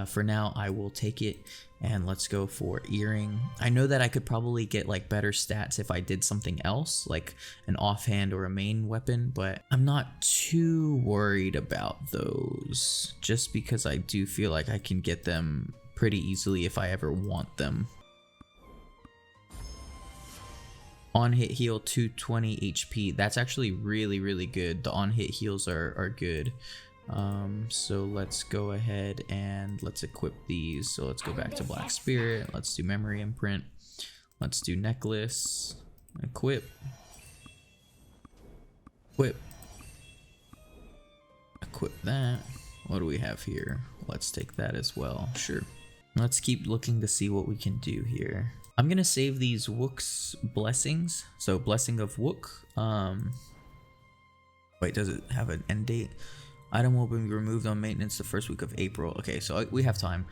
for now I will take it. And let's go for earring. I know that I could probably get like better stats if I did something else, like an offhand or a main weapon, but I'm not too worried about those, just because I do feel like I can get them pretty easily if I ever want them. On hit heal 220 HP. That's actually really good. The on hit heals are good. So let's go ahead and let's equip these. So let's go back to Black Spirit. Let's do memory imprint. Let's do necklace. Equip. Equip. Equip that. What do we have here? Let's take that as well. Sure. Let's keep looking to see what we can do here. I'm gonna save these Wook's blessings. So blessing of Wook. Wait, does it have an end date? Item will be removed on maintenance the first week of April. Okay, so we have time.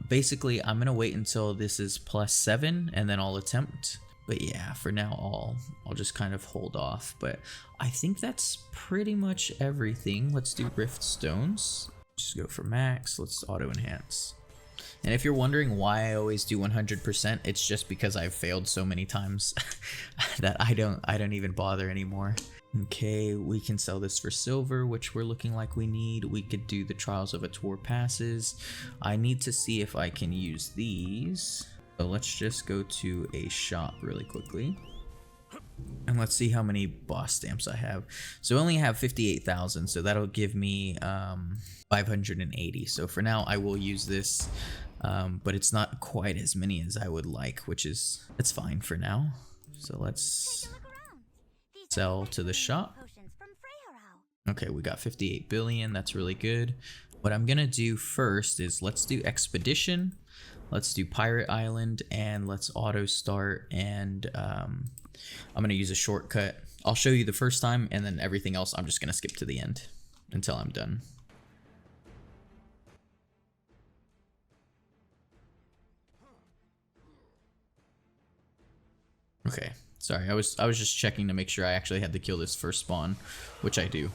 Basically, I'm gonna wait until this is +7 and then I'll attempt. But yeah, for now I'll just kind of hold off. But I think that's pretty much everything. Let's do Rift Stones. Just go for max. Let's auto enhance. And if you're wondering why I always do 100%, it's just because I've failed so many times that I don't even bother anymore. Okay, we can sell this for silver, which we're looking like we need. We could do the Trials of Ator passes. I need to see if I can use these. So let's just go to a shop really quickly. And let's see how many boss stamps I have. So I only have 58,000, so that'll give me 580. So for now, I will use this, but it's not quite as many as I would like, it's fine for now. So let's sell to the shop. Okay, we got 58 billion. That's really good. What I'm gonna do first is let's do Expedition, let's do Pirate Island, and let's auto start, and I'm gonna use a shortcut. I'll show you the first time, and then everything else I'm just gonna skip to the end until I'm done. Okay, sorry, I was just checking to make sure I actually had to kill this first spawn, which I do.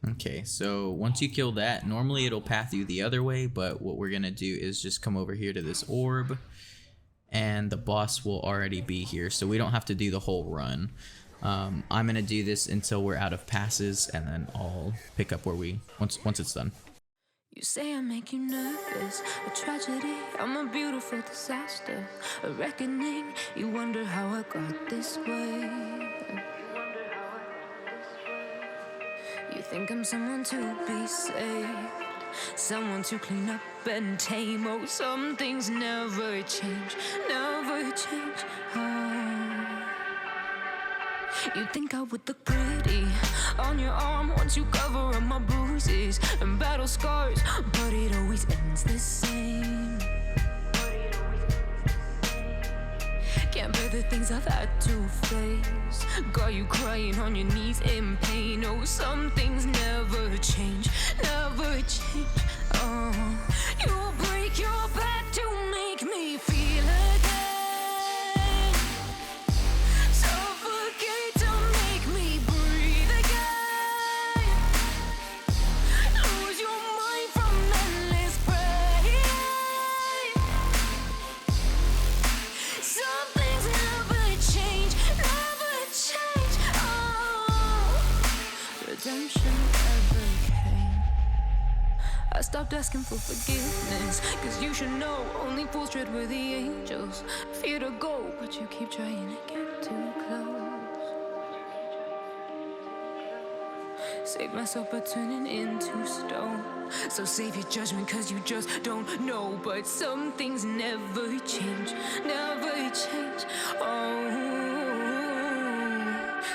Okay, so once you kill that, normally it'll path you the other way, but what we're gonna do is just come over here to this orb, and the boss will already be here, so we don't have to do the whole run. I'm gonna do this until we're out of passes, and then I'll pick up where we once it's done. You say I make you nervous, a tragedy, I'm a beautiful disaster, a reckoning, you wonder how I got this way. You think I'm someone to be saved, someone to clean up and tame. Oh, some things never change, never change. Oh. You think I would look pretty on your arm once you cover up my bruises and battle scars, but it always ends the same. Can't bear the things I've had to face, got you crying on your knees in pain. Oh, some things never change, never change. Oh, you'll break your back to make me feel again, suffocate to make me breathe again, lose your mind from endless pain. Some things never change, oh, redemption never came. I stopped asking for forgiveness, cause you should know only fools tread where the angels fear to go, but you keep trying to get too close. Save myself by turning into stone, so save your judgment cause you just don't know. But some things never change, never change. Oh,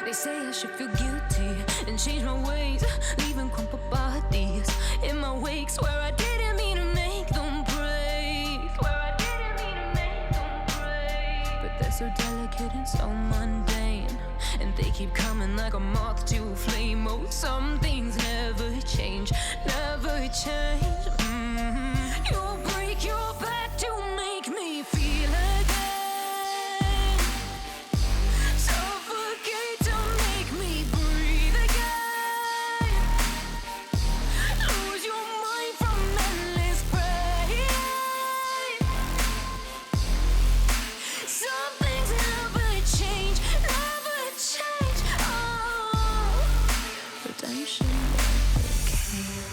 they say I should feel guilty and change my ways, leaving crumpled bodies in my wake. Swear I didn't mean to make them break, swear I didn't mean to make them break. But they're so delicate and so mundane, and they keep coming like a moth to a flame. Oh, some things never change, never change. You'll break your back to make me feel again, suffocate to make me breathe again, lose your mind from endless pain. Some things never change, never change. Oh, redemption never came.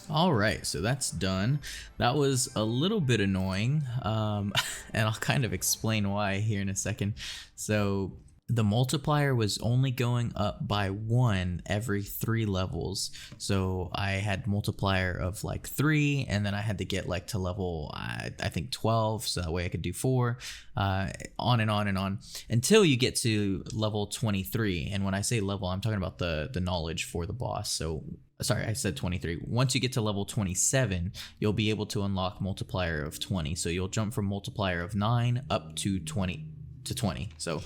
Alright, so that's done. That was a little bit annoying, and I'll kind of explain why here in a second. So the multiplier was only going up by 1 every 3 levels. So I had multiplier of like 3, and then I had to get like to level I think 12, so that way I could do 4, on and on and on until you get to level 23. And when I say level, I'm talking about the knowledge for the boss. So sorry, I said 23. Once you get to level 27, you'll be able to unlock multiplier of 20. So you'll jump from multiplier of 9 up to 20. So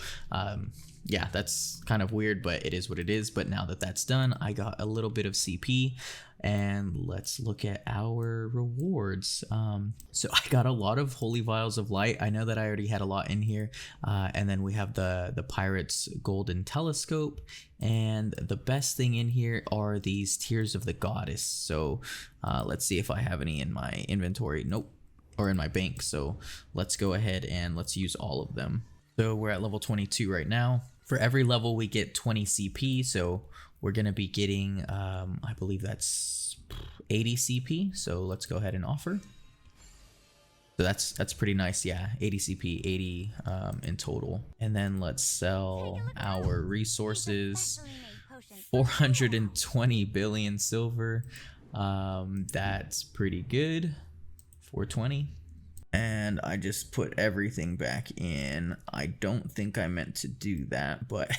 yeah, that's kind of weird, but it is what it is. But now that that's done, I got a little bit of CP, and let's look at our rewards. So I got a lot of Holy Vials of Light. I know that I already had a lot in here, and then we have the Pirate's Golden Telescope, and the best thing in here are these Tears of the Goddess. So let's see if I have any in my inventory. Nope. Or in my bank. So let's go ahead and let's use all of them. So we're at level 22 right now. For every level we get 20 CP, so we're gonna be getting I believe that's 80 CP. So let's go ahead and offer. So that's pretty nice. Yeah, 80 CP, 80 in total. And then let's sell our resources. 420 billion silver. That's pretty good. 420. And I just put everything back in. I don't think I meant to do that, but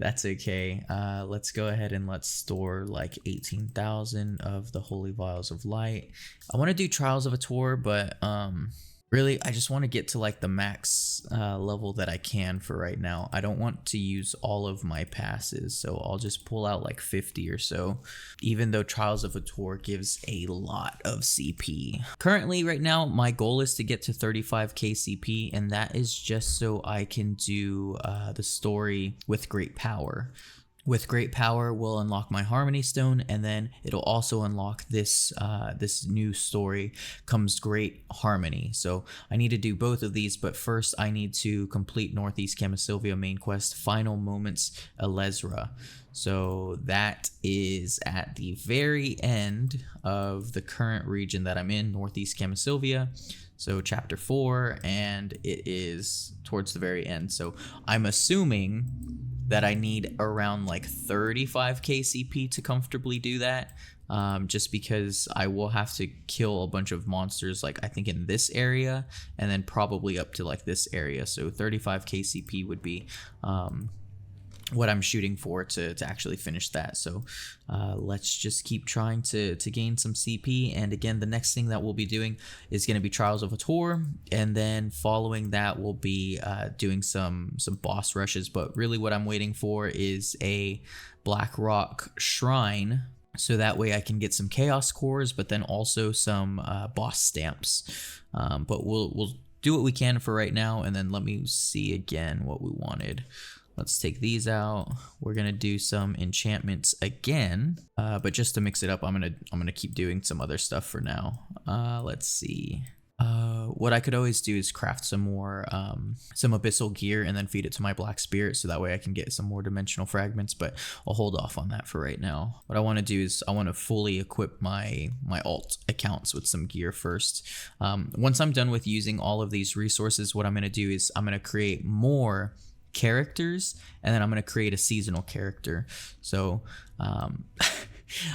that's okay. Let's go ahead and let's store like 18,000 of the Holy Vials of Light. I want to do Trials of Ator, but really, I just want to get to like the max level that I can for right now. I don't want to use all of my passes, so I'll just pull out like 50 or so, even though Trials of Ator gives a lot of CP. Currently, right now, my goal is to get to 35k CP, and that is just so I can do the story with Great Power. With Great Power, we'll unlock my Harmony Stone, and then it'll also unlock this this new story, Comes Great Harmony. So I need to do both of these, but first I need to complete Northeast Camisylvia main quest, Final Moments Elezra. So that is at the very end of the current region that I'm in, Northeast Camisylvia. So chapter 4, and it is towards the very end. So I'm assuming that I need around like 35k CP to comfortably do that, just because I will have to kill a bunch of monsters, like I think in this area, and then probably up to like this area. So 35k CP would be what I'm shooting for to actually finish that. So let's just keep trying to gain some CP. And again, the next thing that we'll be doing is going to be Trials of Ator, and then following that we'll be doing some boss rushes. But really what I'm waiting for is a Black Rock Shrine, so that way I can get some Chaos Cores, but then also some boss stamps. But we'll do what we can for right now, and then let me see again what we wanted. Let's take these out. We're gonna do some enchantments again, but just to mix it up, I'm gonna keep doing some other stuff for now. Let's see. What I could always do is craft some more some abyssal gear and then feed it to my black spirit, so that way I can get some more dimensional fragments, but I'll hold off on that for right now. What I want to do is I want to fully equip my alt accounts with some gear first. Once I'm done with using all of these resources, what I'm going to do is I'm going to create more characters, and then I'm going to create a seasonal character. So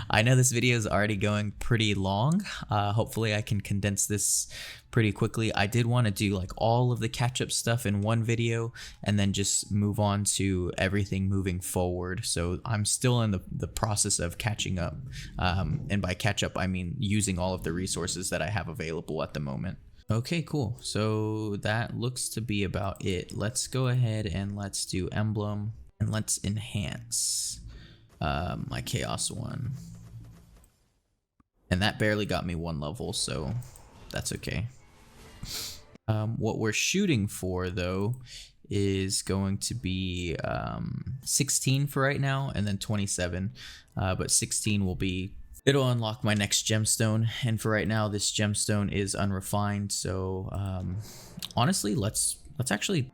I know this video is already going pretty long. Hopefully I can condense this pretty quickly. I did want to do like all of the catch-up stuff in one video and then just move on to everything moving forward. So I'm still in the process of catching up, and by catch up I mean using all of the resources that I have available at the moment. Okay, cool. So that looks to be about it. Let's go ahead and let's do Emblem, and let's enhance my Chaos one. And that barely got me 1 level, so that's okay. What we're shooting for, though, is going to be 16 for right now, and then 27. But 16 will be... It'll unlock my next gemstone, and for right now, this gemstone is unrefined. So honestly, let's actually,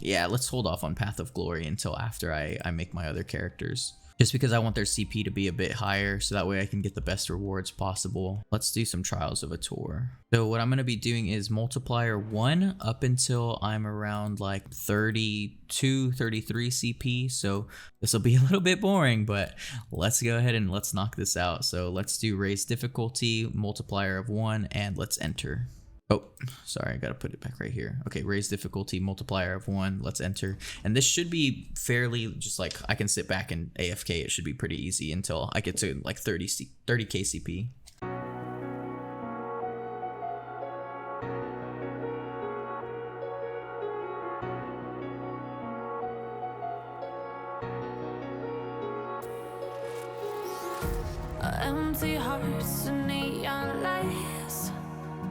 yeah, let's hold off on Path of Glory until after I make my other characters, just because I want their CP to be a bit higher, so that way I can get the best rewards possible. Let's do some Trials of Ator. So what I'm going to be doing is Multiplier 1 up until I'm around like 32, 33 CP. So this will be a little bit boring, but let's go ahead and let's knock this out. So let's do Raise Difficulty, Multiplier of 1, and let's enter. Oh, sorry, I gotta put it back right here. Okay, Raise Difficulty, Multiplier of 1, let's enter. And this should be fairly, just like, I can sit back and AFK, it should be pretty easy until I get to like 30k CP. Empty hearts and neon lights,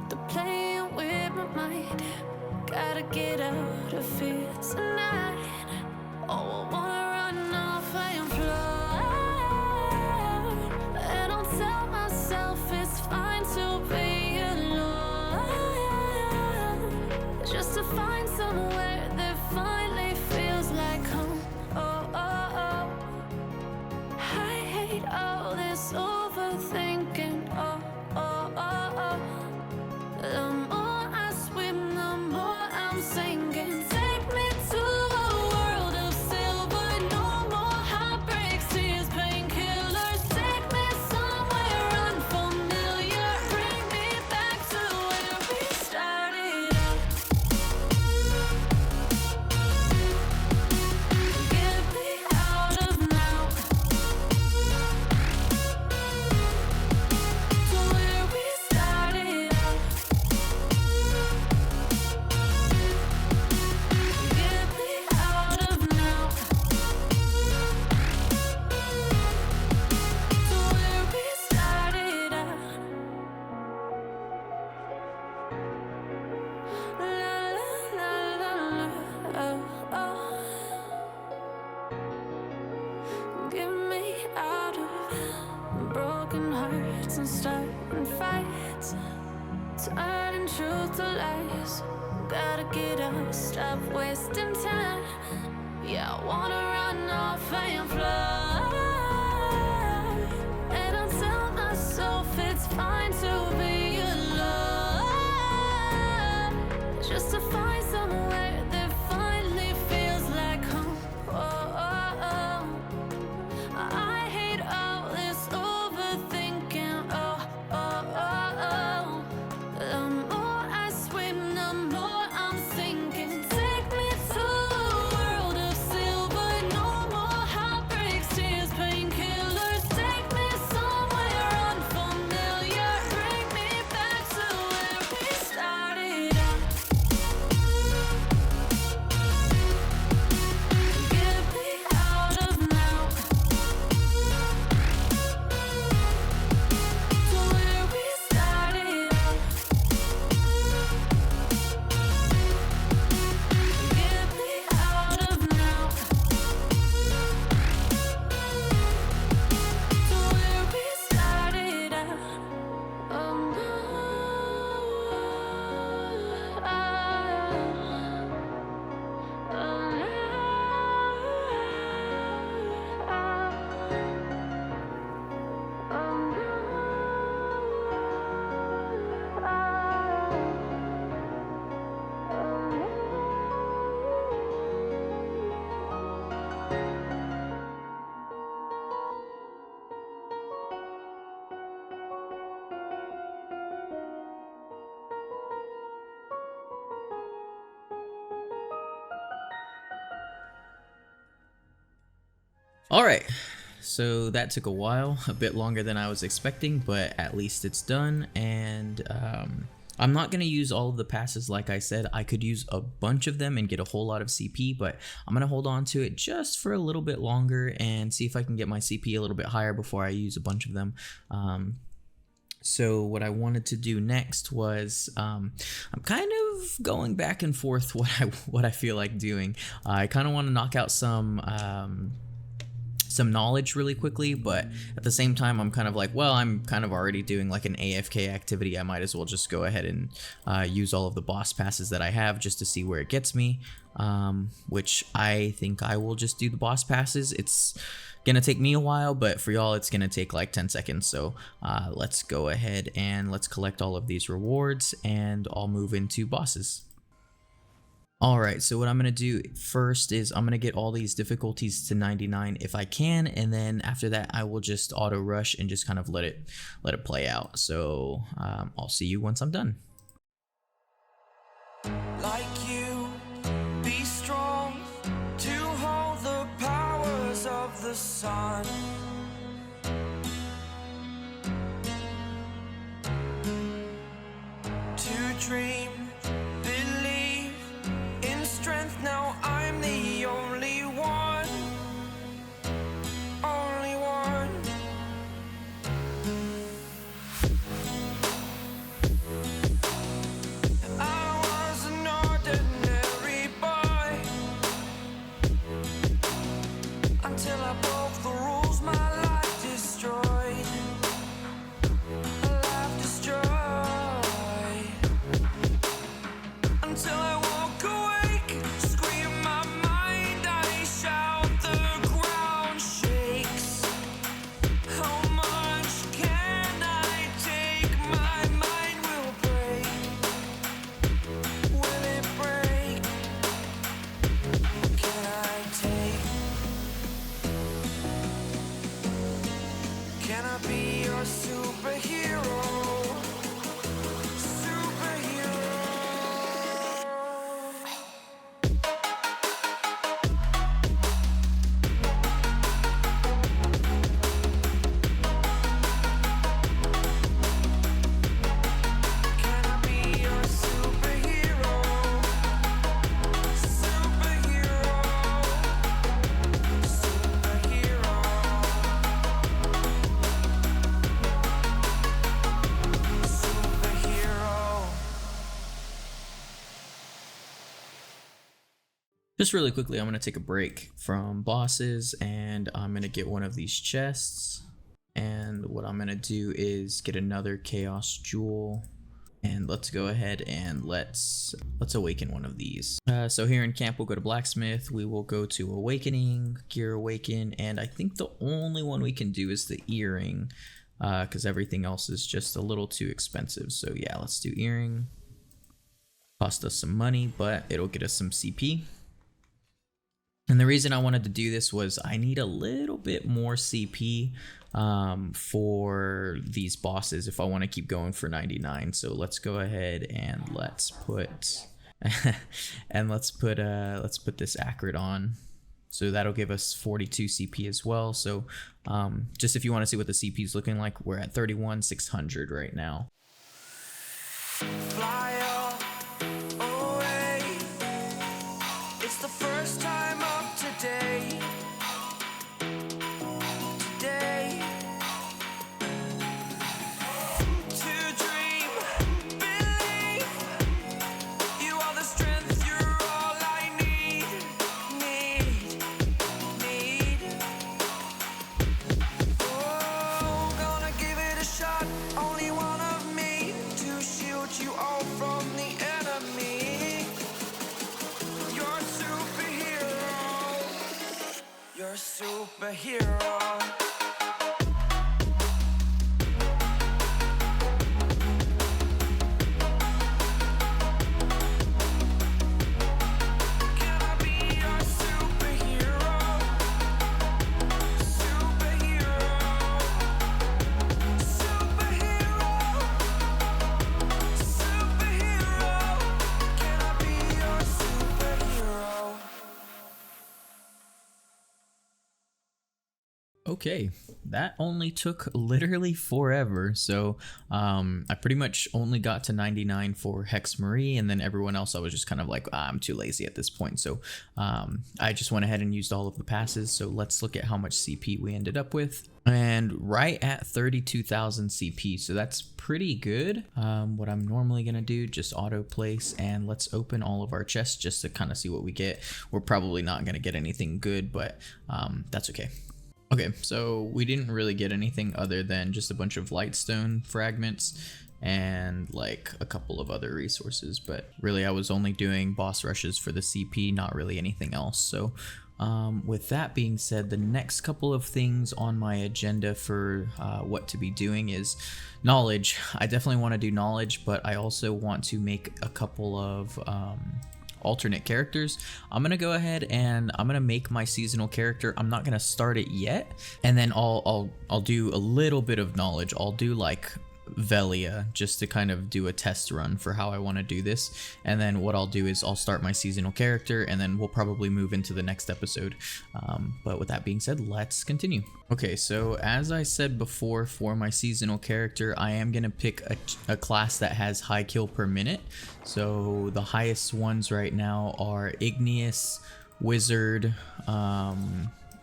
the playing with my mind. Gotta get out of here tonight. Oh, I wanna run off and fly, and I'll tell myself it's fine to be alone, just to find somewhere that finally feels like home. Oh, oh, oh. I hate all this overthinking. Oh, oh, oh, oh. The more I swim, the more I'm sinking. Take me to a world of silver, no more heartbreaks. hearts and starting fights, turning truth to lies. Gotta get up, stop wasting time. Yeah, I wanna run off and fly. And I tell myself it's fine to be alone, just to find somewhere that finally feels like home. I hate all this overthinking. The more I swim, the more I'm sinking. Take me to a world of silver. No more heartbreaks, tears, painkillers. Take me somewhere unfamiliar. Bring me back to where we started out. Get me out of now, to where we started out. Get me out of now, to where we started out. Oh no. Alright, so that took a while, a bit longer than I was expecting, but at least it's done. And I'm not going to use all of the passes. Like I said, I could use a bunch of them and get a whole lot of CP, but I'm going to hold on to it just for a little bit longer and see if I can get my CP a little bit higher before I use a bunch of them. So what I wanted to do next was, I'm kind of going back and forth what I feel like doing. I kind of want to knock out some knowledge really quickly, but at the same time I'm kind of like, well, I'm kind of already doing like an AFK activity. I might as well just go ahead and use all of the boss passes that I have just to see where it gets me, which I think I will just do the boss passes. It's gonna take me a while, but for y'all it's gonna take like 10 seconds. So let's go ahead and let's collect all of these rewards and I'll move into bosses. Alright, so what I'm going to do first is I'm going to get all these difficulties to 99 if I can, and then after that I will just auto rush and just kind of let it play out. So I'll see you once I'm done. Like you, be strong to hold the powers of the sun. To dream, believe in strength. Now I'm the only one, only one. I was an ordinary boy until I broke the rules. My life destroyed, a life destroyed. Until I walk awake, scream my mind, I shout, the ground shakes. How much can I take? My mind will break. Will it break? Can I take? Can I be your superhero? Superhero. Can I be your superhero? Superhero. Superhero. Superhero. Just really quickly, I'm going to take a break from bosses and I'm going to get one of these chests. And what I'm gonna do is get another Chaos Jewel. And let's go ahead and let's awaken one of these. So here in camp, we'll go to Blacksmith. We will go to Awakening, Gear Awaken, and I think the only one we can do is the Earring, because everything else is just a little too expensive. So yeah, let's do Earring. Cost us some money, but it'll get us some CP. And the reason I wanted to do this was I need a little bit more CP for these bosses if I want to keep going for 99. So let's go ahead and let's put let's put this Acrid on. So that'll give us 42 CP as well. So just if you want to see what the CP is looking like, we're at 31,600 right now. Fly away. It's the first time of today. Today. To dream, believe. You are the strength, you're all I need. Oh, gonna give it a shot. Only one of me to shield you all from the enemy. You're a superhero. You're a superhero. Can I be your superhero? Superhero. Superhero. Superhero. Can I be your superhero? Okay, that only took literally forever. So I pretty much only got to 99 for Hex Marie, and then everyone else I was just kind of like, I'm too lazy at this point. So I just went ahead and used all of the passes. So let's look at how much CP we ended up with. And right at 32,000 CP, so that's pretty good. What I'm normally gonna do, just auto place, and let's open all of our chests just to kind of see what we get. We're probably not gonna get anything good, but that's okay. Okay, so we didn't really get anything other than just a bunch of lightstone fragments and like a couple of other resources, but really I was only doing boss rushes for the CP, not really anything else. So with that being said, the next couple of things on my agenda for what to be doing is knowledge. I definitely want to do knowledge, but I also want to make a couple of alternate characters. I'm gonna go ahead and I'm gonna make my seasonal character. I'm not gonna start it yet, and then I'll do a little bit of knowledge. I'll do like Velia just to kind of do a test run for how I want to do this, and then what I'll do is I'll start my seasonal character, and then we'll probably move into the next episode. But with that being said, let's continue. Okay, so as I said before, for my seasonal character, I am gonna pick a class that has high kill per minute. So the highest ones right now are Igneous, Wizard,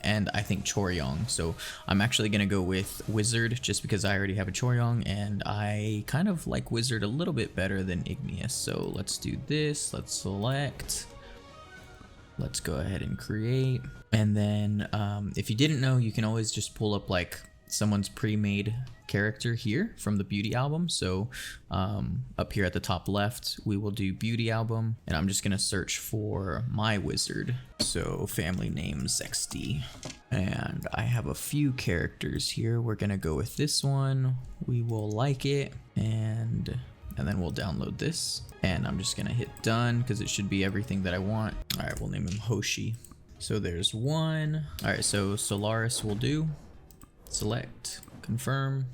and I think Choryong. So I'm actually gonna go with Wizard just because I already have a Choryong, and I kind of like Wizard a little bit better than Igneous. So let's do this, let's select, let's go ahead and create. And then if you didn't know, you can always just pull up like someone's pre-made character here from the beauty album. So up here at the top left, we will do beauty album, and I'm just gonna search for my wizard. So family name Zexty, and I have a few characters here. We're gonna go with this one. We will like it, and then we'll download this, and I'm just gonna hit done because it should be everything that I want. All right, we'll name him Hoshi. So there's one. All right, so Solaris will do. Select, confirm.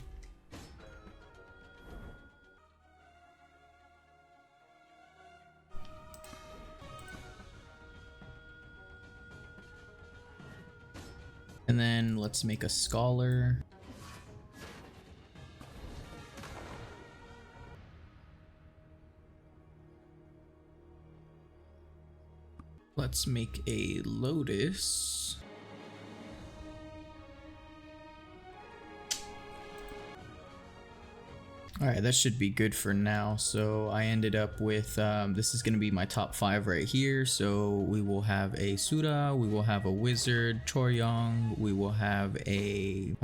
And then let's make a scholar. Let's make a lotus. Alright, that should be good for now. So I ended up with, this is going to be my top 5 right here. So we will have a Sura, we will have a Wizard, Choryong, we will have a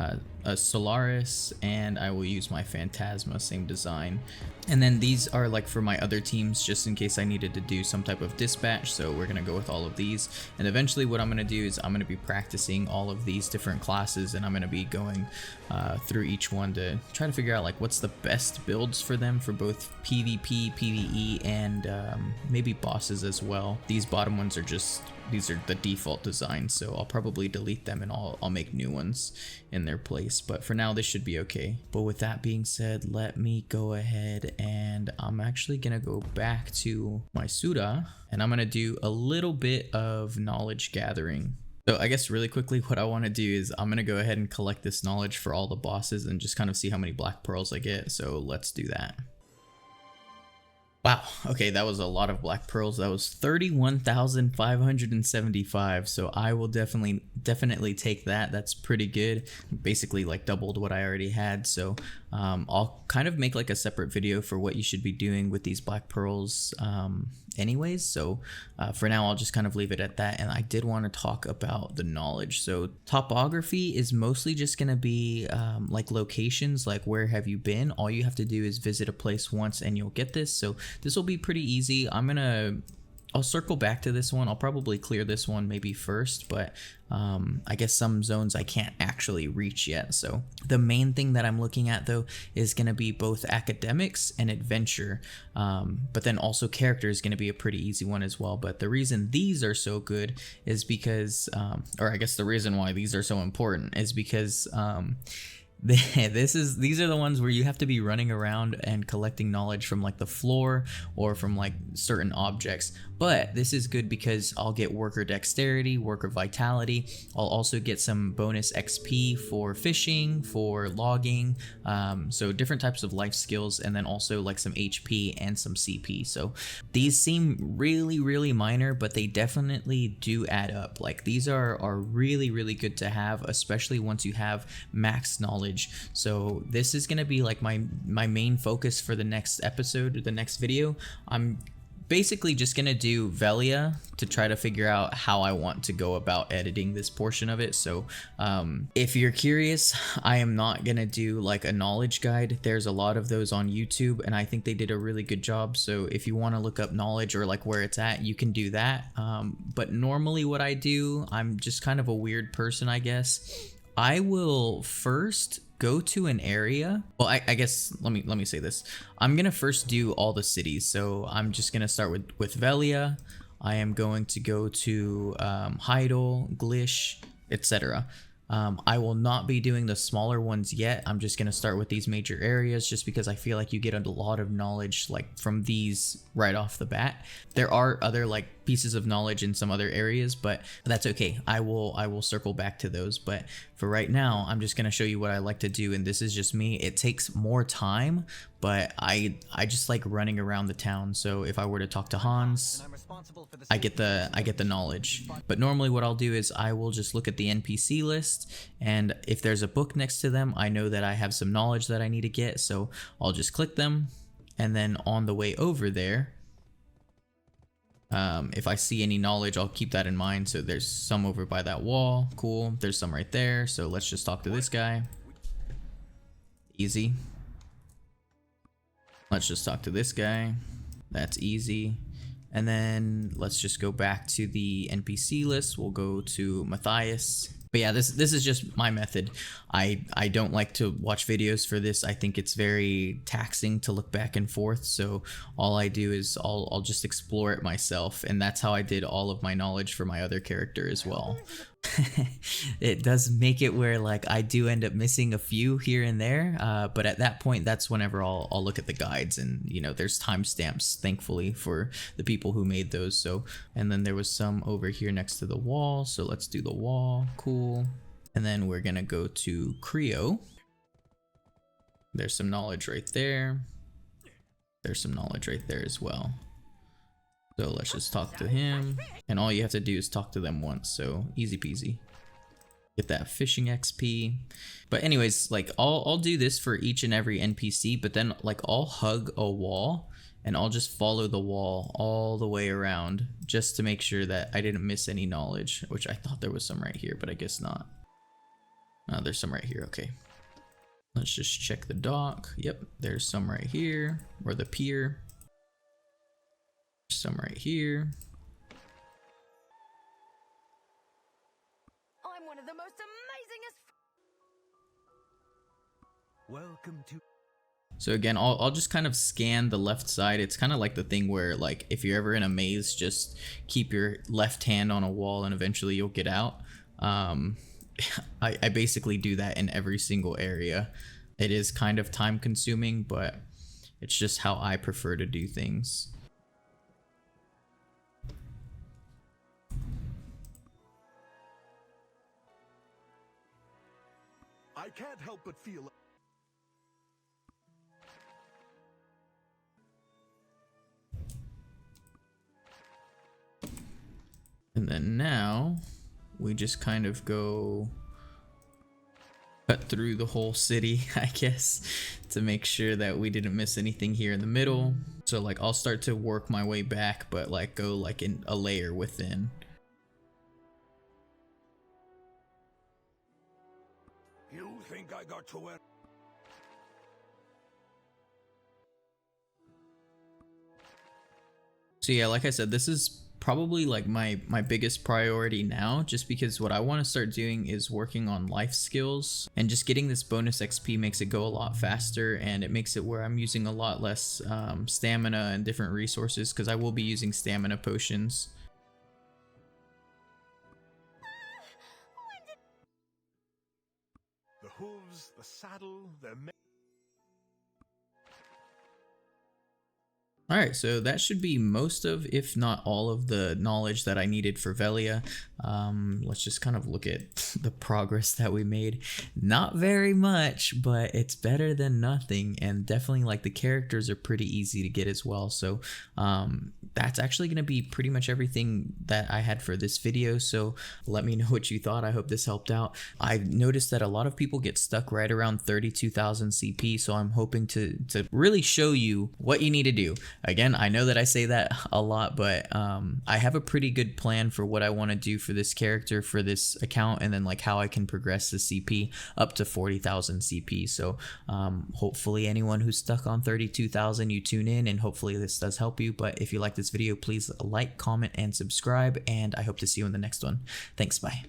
Solaris, and I will use my Phantasma, same design. And then these are like for my other teams, just in case I needed to do some type of dispatch. So we're going to go with all of these. And eventually what I'm going to do is I'm going to be practicing all of these different classes, and I'm going to be going through each one to try to figure out like what's the best builds for them for both PvP, PvE, and maybe bosses as well. These bottom ones are just, these are the default designs, so I'll probably delete them and I'll make new ones in their place. But for now, this should be okay. But with that being said, let me go ahead and I'm actually gonna go back to my Sura and I'm gonna do a little bit of knowledge gathering. So I guess really quickly what I want to do is I'm going to go ahead and collect this knowledge for all the bosses and just kind of see how many black pearls I get. So let's do that. Wow, okay, that was a lot of black pearls. That was 31,575. So I will definitely take that. That's pretty good. Basically like doubled what I already had. So I'll kind of make like a separate video for what you should be doing with these black pearls anyways. So for now I'll just kind of leave it at that. And I did want to talk about the knowledge. So topography is mostly just going to be like locations, like where have you been. All you have to do is visit a place once and you'll get this. So this will be pretty easy. I'll circle back to this one. I'll probably clear this one maybe first, but I guess some zones I can't actually reach yet. So the main thing that I'm looking at though is going to be both academics and adventure, but then also character is going to be a pretty easy one as well. But the reason these are so good is because, or I guess the reason why these are so important is because these are the ones where you have to be running around and collecting knowledge from like the floor or from like certain objects. But this is good because I'll get worker dexterity, worker vitality. I'll also get some bonus XP for fishing, for logging, so different types of life skills, and then also like some HP and some CP. So these seem really minor, but they definitely do add up. Like these are really good to have, especially once you have max knowledge. So this is gonna be like my main focus for the next episode or the next video. I'm basically just gonna do Velia to try to figure out how I want to go about editing this portion of it. So if you're curious, I am not gonna do like a knowledge guide. There's a lot of those on YouTube and I think they did a really good job. So if you want to look up knowledge or like where it's at, you can do that. But normally what I do, I'm just kind of a weird person, I guess. I will first go to an area. Well, I guess let me say this. I'm gonna first do all the cities. So I'm just gonna start with Velia. I am going to go to Heidel, Glish, etc. I will not be doing the smaller ones yet. I'm just gonna start with these major areas just because I feel like you get a lot of knowledge like from these right off the bat. There are other like pieces of knowledge in some other areas, but that's okay. I will circle back to those. But for right now, I'm just gonna show you what I like to do, and this is just me. It takes more time, but I just like running around the town. So if I were to talk to Hans, I get the knowledge. But normally what I'll do is I will just look at the NPC list, and if there's a book next to them, I know that I have some knowledge that I need to get, so I'll just click them, and then on the way over there, if I see any knowledge, I'll keep that in mind. So there's some over by that wall. Cool. There's some right there. So let's just talk to this guy. Easy. Let's just talk to this guy. That's easy. And then let's just go back to the NPC list. We'll go to Matthias. But yeah, this is just my method. I don't like to watch videos for this. I think it's very taxing to look back and forth. So all I do is I'll just explore it myself. And that's how I did all of my knowledge for my other character as well. It does make it where like I do end up missing a few here and there, but at that point that's whenever I'll look at the guides, and you know there's timestamps thankfully for the people who made those. So and then there was some over here next to the wall, so let's do the wall. Cool. And then we're gonna go to Creo. There's some knowledge right there. There's some knowledge right there as well. So let's just talk to him, and all you have to do is talk to them once, so easy peasy. Get that fishing XP. But anyways, like I'll do this for each and every NPC, but then like I'll hug a wall and I'll just follow the wall all the way around just to make sure that I didn't miss any knowledge, which I thought there was some right here, but I guess not. There's some right here. Okay. Let's just check the dock. Yep, there's some right here, or the pier. Some right here. I'm one of the most amazingest. Welcome to. So again, I'll just kind of scan the left side. It's kind of like the thing where, like, if you're ever in a maze, just keep your left hand on a wall and eventually you'll get out. I basically do that in every single area. It is kind of time consuming, but it's just how I prefer to do things. I can't help but feel. And then now we just kind of go cut through the whole city, I guess, to make sure that we didn't miss anything here in the middle. So like I'll start to work my way back, but like go like in a layer within. You think I got to it? So yeah, like I said, this is probably like my biggest priority now, just because what I want to start doing is working on life skills, and just getting this bonus XP makes it go a lot faster, and it makes it where I'm using a lot less stamina and different resources, because I will be using stamina potions. The hooves, the saddle, the. Alright, so that should be most of, if not all of, the knowledge that I needed for Velia. Let's just kind of look at the progress that we made. Not very much, but it's better than nothing, and definitely like the characters are pretty easy to get as well. So that's actually going to be pretty much everything that I had for this video, so let me know what you thought. I hope this helped out. I've noticed that a lot of people get stuck right around 32,000 CP, so I'm hoping to really show you what you need to do. Again, I know that I say that a lot, but I have a pretty good plan for what I want to do for this character, for this account, and then like how I can progress the CP up to 40,000 CP. So hopefully anyone who's stuck on 32,000, you tune in, and hopefully this does help you. But if you like this video, please like, comment, and subscribe, and I hope to see you in the next one. Thanks, bye.